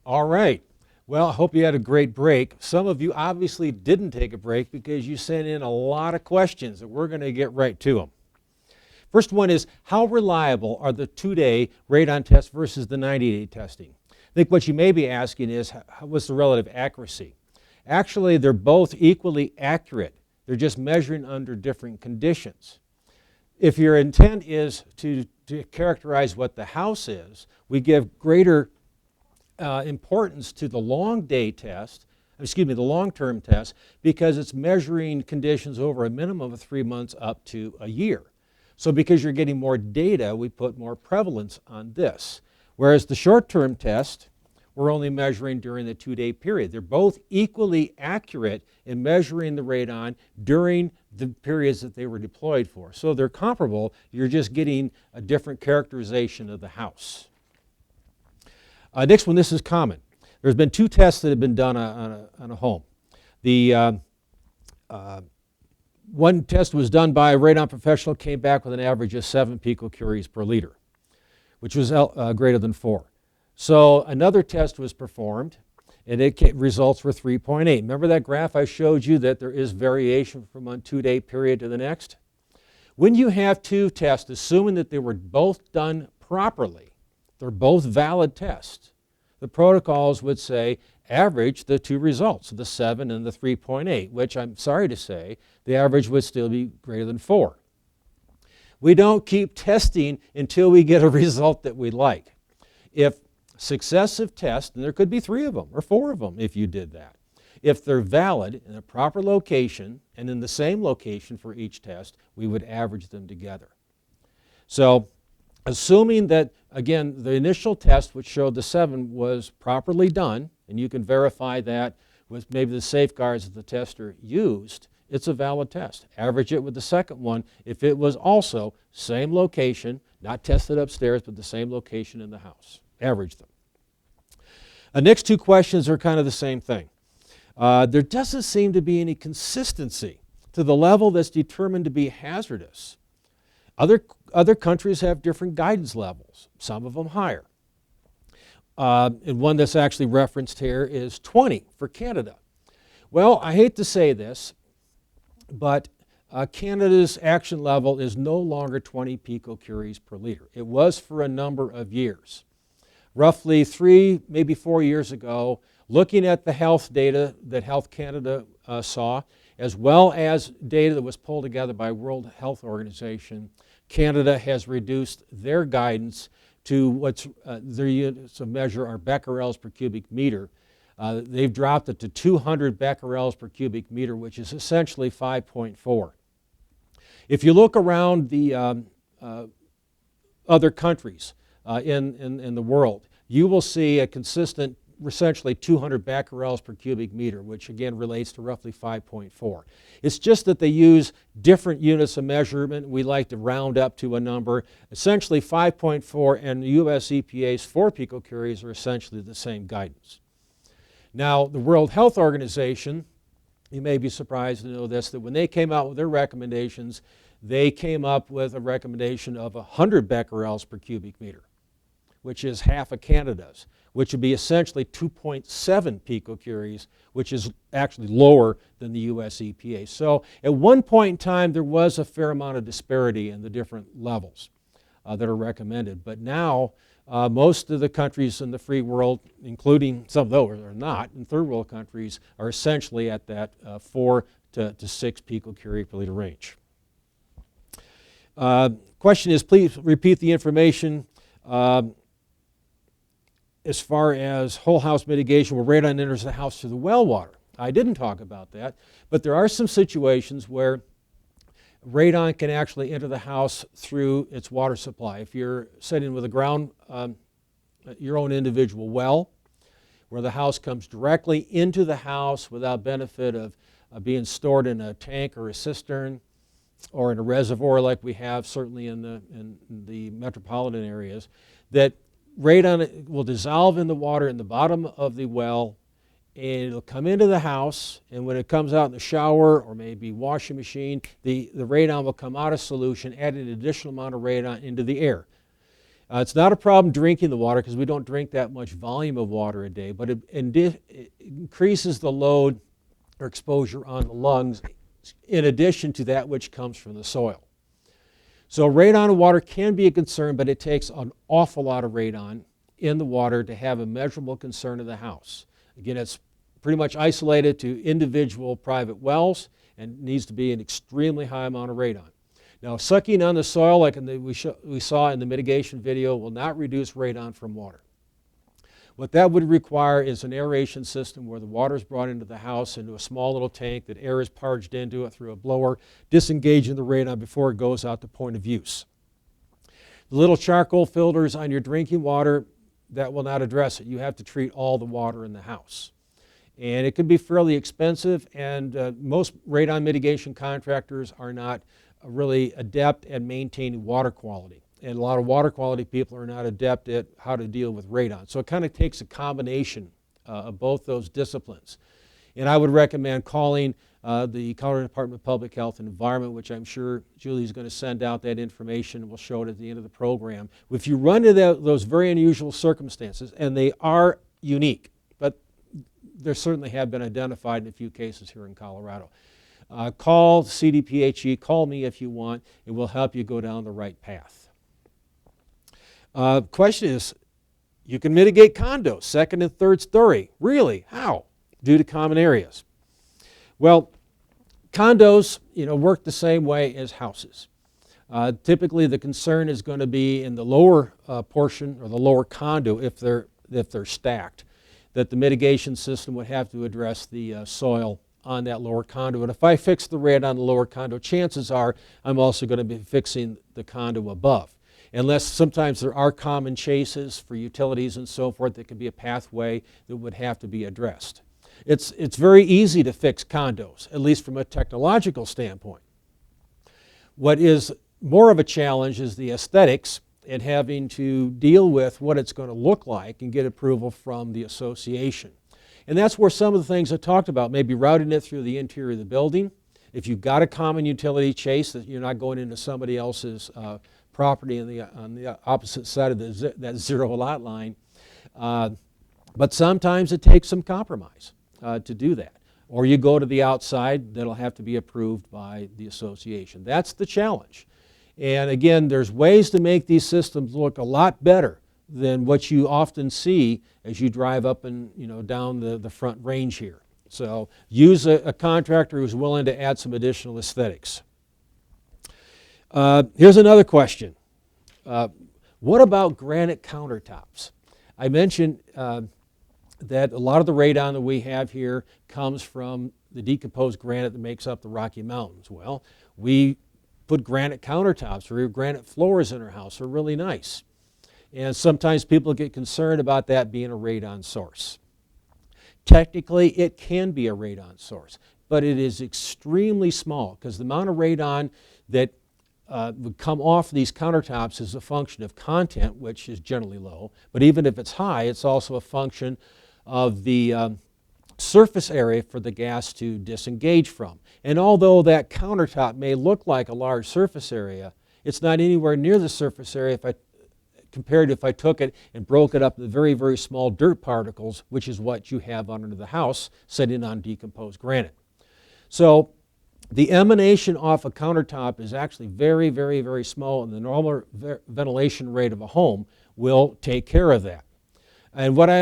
All right. Well, I hope you had a great break. Some of you obviously didn't take a break because you sent in a lot of questions, and we're going to get right to them. First one is, how reliable are the 2-day radon tests versus the 90-day testing? I think what you may be asking is, what's the relative accuracy? Actually, they're both equally accurate. They're just measuring under different conditions. If your intent is to characterize what the house is, we give greater importance to the long-term test, because it's measuring conditions over a minimum of 3 months up to a year. So because you're getting more data, we put more prevalence on this. Whereas the short-term test, we're only measuring during the 2-day period. They're both equally accurate in measuring the radon during the periods that they were deployed for. So they're comparable, you're just getting a different characterization of the house. Next one, this is common. There's been 2 tests that have been done on a home. The one test was done by a radon professional, came back with an average of 7 picocuries per liter, which was greater than 4. So another test was performed, and results were 3.8. Remember that graph I showed you that there is variation from one 2-day period to the next? When you have 2 tests, assuming that they were both done properly, they're both valid tests, the protocols would say average the 2 results, the 7 and the 3.8, which I'm sorry to say, the average would still be greater than 4. We don't keep testing until we get a result that we like. If successive tests, and there could be 3 of them or 4 of them if you did that, if they're valid in a proper location and in the same location for each test, we would average them together. So assuming that, again, the initial test which showed the 7 was properly done, and you can verify that with maybe the safeguards that the tester used, it's a valid test. Average it with the second one if it was also same location, not tested upstairs, but the same location in the house. Average them. The next 2 questions are kind of the same thing. There doesn't seem to be any consistency to the level that's determined to be hazardous. Other countries have different guidance levels, some of them higher. And one that's actually referenced here is 20 for Canada. Well, I hate to say this, but Canada's action level is no longer 20 picocuries per liter. It was for a number of years. Roughly 3, maybe 4 years ago, looking at the health data that Health Canada saw, as well as data that was pulled together by World Health Organization, Canada has reduced their guidance to what's their units of measure are becquerels per cubic meter. They've dropped it to 200 becquerels per cubic meter, which is essentially 5.4. If you look around the other countries in the world, you will see a consistent, essentially 200 becquerels per cubic meter, which again relates to roughly 5.4. It's just that they use different units of measurement. We like to round up to a number. Essentially 5.4 and the US EPA's 4 picocuries are essentially the same guidance. Now, the World Health Organization, you may be surprised to know this, that when they came out with their recommendations, they came up with a recommendation of 100 becquerels per cubic meter, which is half of Canada's, which would be essentially 2.7 picocuries, which is actually lower than the US EPA. So at one point in time, there was a fair amount of disparity in the different levels that are recommended. But now, most of the countries in the free world, including some of those are not, in third world countries, are essentially at that 4 to 6 picocurie per liter range. Question is, please repeat the information as far as whole house mitigation where radon enters the house through the well water. I didn't talk about that, but there are some situations where radon can actually enter the house through its water supply. If you're sitting with your own individual well, where the house comes directly into the house without benefit of being stored in a tank or a cistern or in a reservoir like we have certainly in the metropolitan areas, that radon will dissolve in the water in the bottom of the well, and it'll come into the house, and when it comes out in the shower or maybe washing machine, the radon will come out of solution, adding an additional amount of radon into the air. It's not a problem drinking the water because we don't drink that much volume of water a day, but it increases the load or exposure on the lungs in addition to that which comes from the soil. So radon in water can be a concern, but it takes an awful lot of radon in the water to have a measurable concern of the house. Again, it's pretty much isolated to individual private wells and needs to be an extremely high amount of radon. Now, sucking on the soil, like we saw in the mitigation video, will not reduce radon from water. What that would require is an aeration system where the water is brought into the house into a small little tank that air is parged into it through a blower, disengaging the radon before it goes out to point of use. The little charcoal filters on your drinking water, that will not address it. You have to treat all the water in the house. And it can be fairly expensive, and most radon mitigation contractors are not really adept at maintaining water quality. And a lot of water quality people are not adept at how to deal with radon. So it kind of takes a combination of both those disciplines. And I would recommend calling the Colorado Department of Public Health and Environment, which I'm sure Julie's going to send out that information, and we'll show it at the end of the program. If you run into those very unusual circumstances, and they are unique, but there certainly have been identified in a few cases here in Colorado, call CDPHE, call me if you want, and we'll help you go down the right path. Question is, you can mitigate condos, second and third story. Really? How? Due to common areas. Well, condos, work the same way as houses. Typically, the concern is going to be in the lower portion or the lower condo if they're stacked, that the mitigation system would have to address the soil on that lower condo. And if I fix the radon on the lower condo, chances are I'm also going to be fixing the condo above. Unless sometimes there are common chases for utilities and so forth, that could be a pathway that would have to be addressed. It's very easy to fix condos, at least from a technological standpoint. What is more of a challenge is the aesthetics and having to deal with what it's going to look like and get approval from the association. And that's where some of the things I talked about, maybe routing it through the interior of the building. If you've got a common utility chase, that you're not going into somebody else's property on the opposite side of that zero lot line. But sometimes it takes some compromise to do that. Or you go to the outside, that'll have to be approved by the association. That's the challenge. And again, there's ways to make these systems look a lot better than what you often see as you drive up and down the front range here. So use a contractor who's willing to add some additional aesthetics. Here's another question. What about granite countertops? I mentioned that a lot of the radon that we have here comes from the decomposed granite that makes up the Rocky Mountains. Well, we put granite countertops or granite floors in our house. They're really nice. And sometimes people get concerned about that being a radon source. Technically, it can be a radon source, but it is extremely small because the amount of radon that would come off these countertops is a function of content, which is generally low. But even if it's high, it's also a function of the surface area for the gas to disengage from. And although that countertop may look like a large surface area, it's not anywhere near the surface area compared to if I took it and broke it up into very, very small dirt particles, which is what you have under the house sitting on decomposed granite. So the emanation off a countertop is actually very, very, very small, and the normal ventilation rate of a home will take care of that. And what I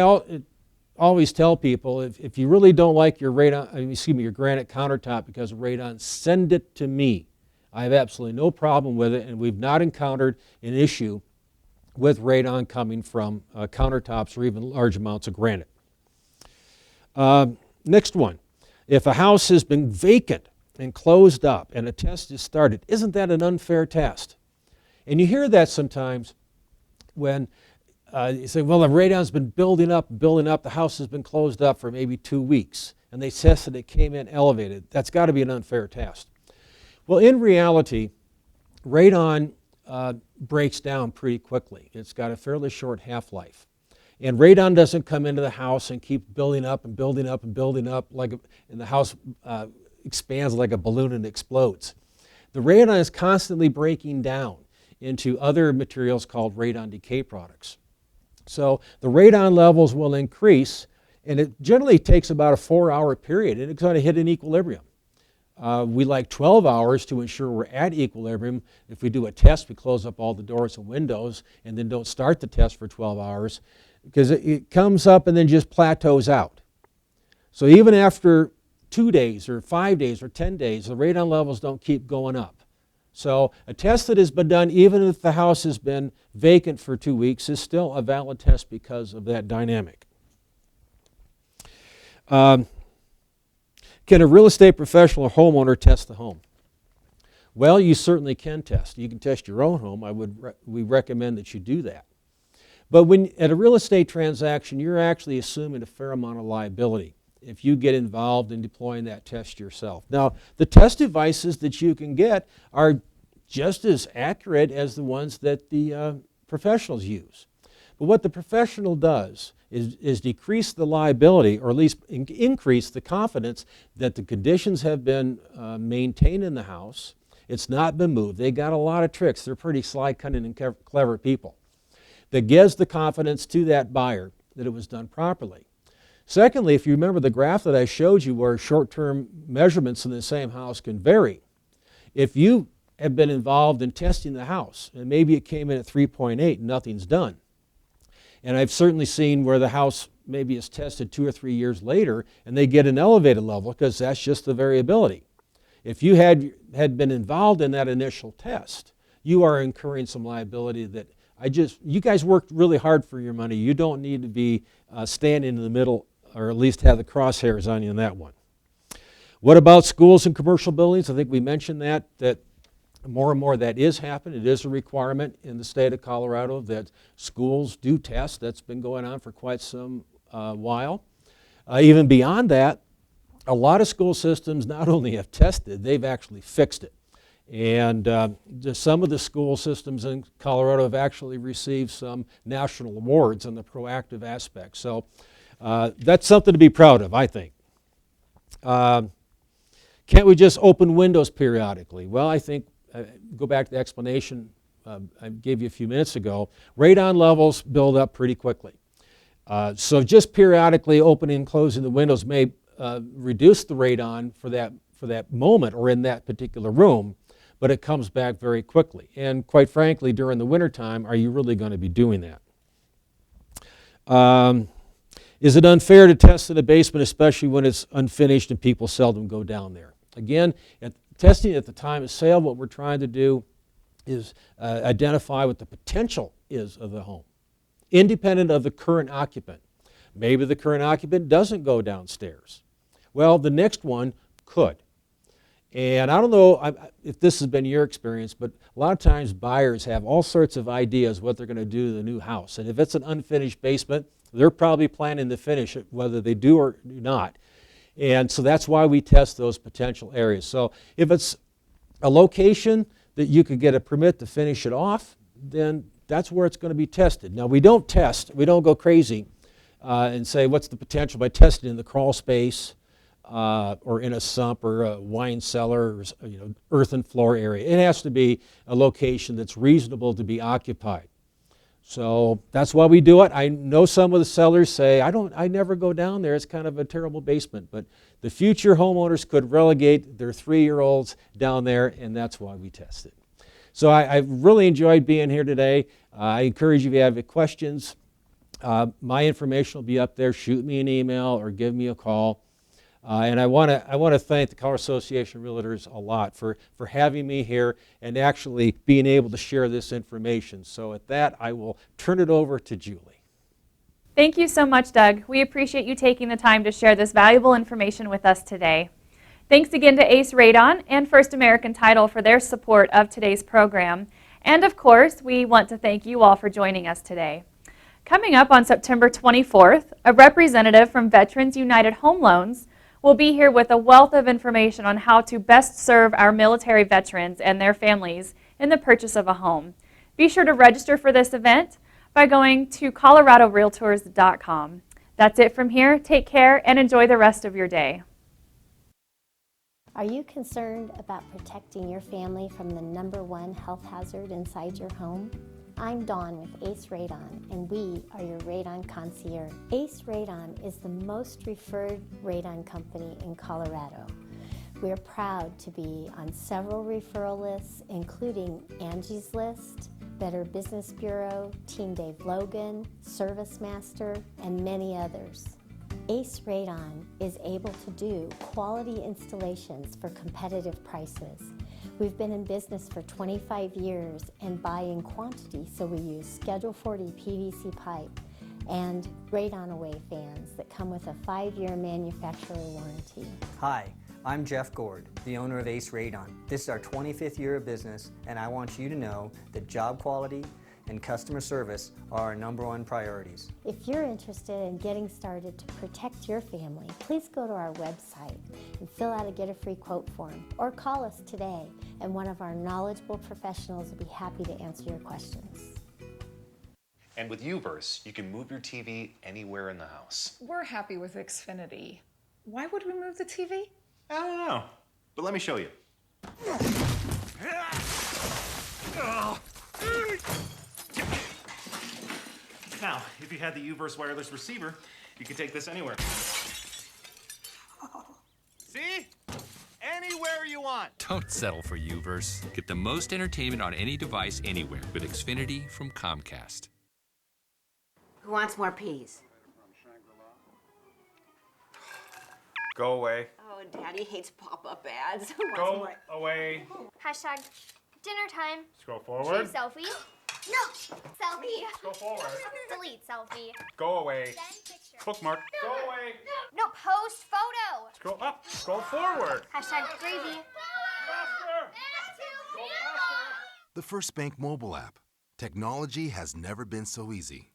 always tell people, if you really don't like your your granite countertop because of radon, send it to me. I have absolutely no problem with it, and we've not encountered an issue with radon coming from countertops or even large amounts of granite. Next one. If a house has been vacant and closed up and a test is started, isn't that an unfair test? And you hear that sometimes when you say, well, the radon's been building up, the house has been closed up for maybe 2 weeks, and they tested it, came in elevated. That's got to be an unfair test. Well, in reality, radon breaks down pretty quickly. It's got a fairly short half-life. And radon doesn't come into the house and keep building up and building up and building up, and the house expands like a balloon and explodes. The radon is constantly breaking down. into other materials called radon decay products. So the radon levels will increase, and it generally takes about a 4-hour period, and it's going to hit an equilibrium. We like 12 hours to ensure we're at equilibrium. If we do a test, we close up all the doors and windows and then don't start the test for 12 hours because it comes up and then just plateaus out. So even after 2 days or 5 days or 10 days, the radon levels don't keep going up. So a test that has been done even if the house has been vacant for 2 weeks is still a valid test because of that dynamic. Can a real estate professional or homeowner test the home? Well, you certainly can test. You can test your own home. We recommend that you do that. But at a real estate transaction, you're actually assuming a fair amount of liability if you get involved in deploying that test yourself. Now, the test devices that you can get are just as accurate as the ones that the professionals use. But what the professional does is decrease the liability, or at least increase the confidence that the conditions have been maintained in the house. It's not been moved. They got a lot of tricks. They're pretty sly, cunning, and clever people. That gives the confidence to that buyer that it was done properly. Secondly, if you remember the graph that I showed you where short-term measurements in the same house can vary, if you have been involved in testing the house, and maybe it came in at 3.8 and nothing's done, and I've certainly seen where the house maybe is tested 2 or 3 years later and they get an elevated level because that's just the variability. If you had been involved in that initial test, you are incurring some liability that you guys worked really hard for your money. You don't need to be standing in the middle, or at least have the crosshairs on you in that one. What about schools and commercial buildings? I think we mentioned that more and more that is happening. It is a requirement in the state of Colorado that schools do test. That's been going on for quite some while. Even beyond that, a lot of school systems not only have tested, they've actually fixed it. And some of the school systems in Colorado have actually received some national awards on the proactive aspect. So that's something to be proud of, I think. Can't we just open windows periodically? Well, I think, go back to the explanation I gave you a few minutes ago, radon levels build up pretty quickly. So just periodically opening and closing the windows may reduce the radon for that moment or in that particular room, but it comes back very quickly. And quite frankly, during the wintertime, are you really going to be doing that? Is it unfair to test in a basement, especially when it's unfinished and people seldom go down there? Again, testing at the time of sale, what we're trying to do is identify what the potential is of the home, independent of the current occupant. Maybe the current occupant doesn't go downstairs. Well, the next one could. And I don't know if this has been your experience, but a lot of times buyers have all sorts of ideas what they're going to do to the new house. And if it's an unfinished basement, they're probably planning to finish it, whether they do or do not. And so that's why we test those potential areas. So if it's a location that you could get a permit to finish it off, then that's where it's going to be tested. Now, we don't go crazy and say what's the potential by testing in the crawl space or in a sump or a wine cellar or earthen floor area. It has to be a location that's reasonable to be occupied. So that's why we do it. I know some of the sellers say, I never go down there. It's kind of a terrible basement. But the future homeowners could relegate their 3-year-olds down there, and that's why we test it. So I've really enjoyed being here today. I encourage you, if you have any questions, my information will be up there. Shoot me an email or give me a call. And I want to thank the Colorado Association of Realtors a lot for having me here and actually being able to share this information. So at that, I will turn it over to Julie. Thank you so much, Doug. We appreciate you taking the time to share this valuable information with us today. Thanks again to Ace Radon and First American Title for their support of today's program. And of course, we want to thank you all for joining us today. Coming up on September 24th, a representative from Veterans United Home Loans will be here with a wealth of information on how to best serve our military veterans and their families in the purchase of a home. Be sure to register for this event by going to coloradorealtors.com. That's it from here. Take care and enjoy the rest of your day. Are you concerned about protecting your family from the #1 health hazard inside your home? I'm Dawn with Ace Radon, and we are your radon concierge. Ace Radon is the most referred radon company in Colorado. We are proud to be on several referral lists, including Angie's List, Better Business Bureau, Team Dave Logan, Service Master, and many others. Ace Radon is able to do quality installations for competitive prices. We've been in business for 25 years and buy in quantity, so we use Schedule 40 PVC pipe and Radon Away fans that come with a 5-year manufacturer warranty. Hi, I'm Jeff Gord, the owner of Ace Radon. This is our 25th year of business, and I want you to know that job quality and customer service are our #1 priorities. If you're interested in getting started to protect your family, please go to our website and fill out a Get a Free Quote form, or call us today, and one of our knowledgeable professionals will be happy to answer your questions. And with Uverse, you can move your TV anywhere in the house. We're happy with Xfinity. Why would we move the TV? I don't know, but let me show you. Now, if you had the Uverse wireless receiver, you could take this anywhere. See? Anywhere you want. Don't settle for Uverse. Get the most entertainment on any device anywhere with Xfinity from Comcast. Who wants more peas? Go away. Oh, Daddy hates pop-up ads. Who wants Go more? away. Hashtag dinner time. Scroll forward. Choose selfie. No! Selfie. Go forward. Delete selfie. Go away. Send picture. Bookmark. Go away. No, post photo. Scroll up. Scroll forward. Hashtag gravy. The First Bank mobile app. Technology has never been so easy.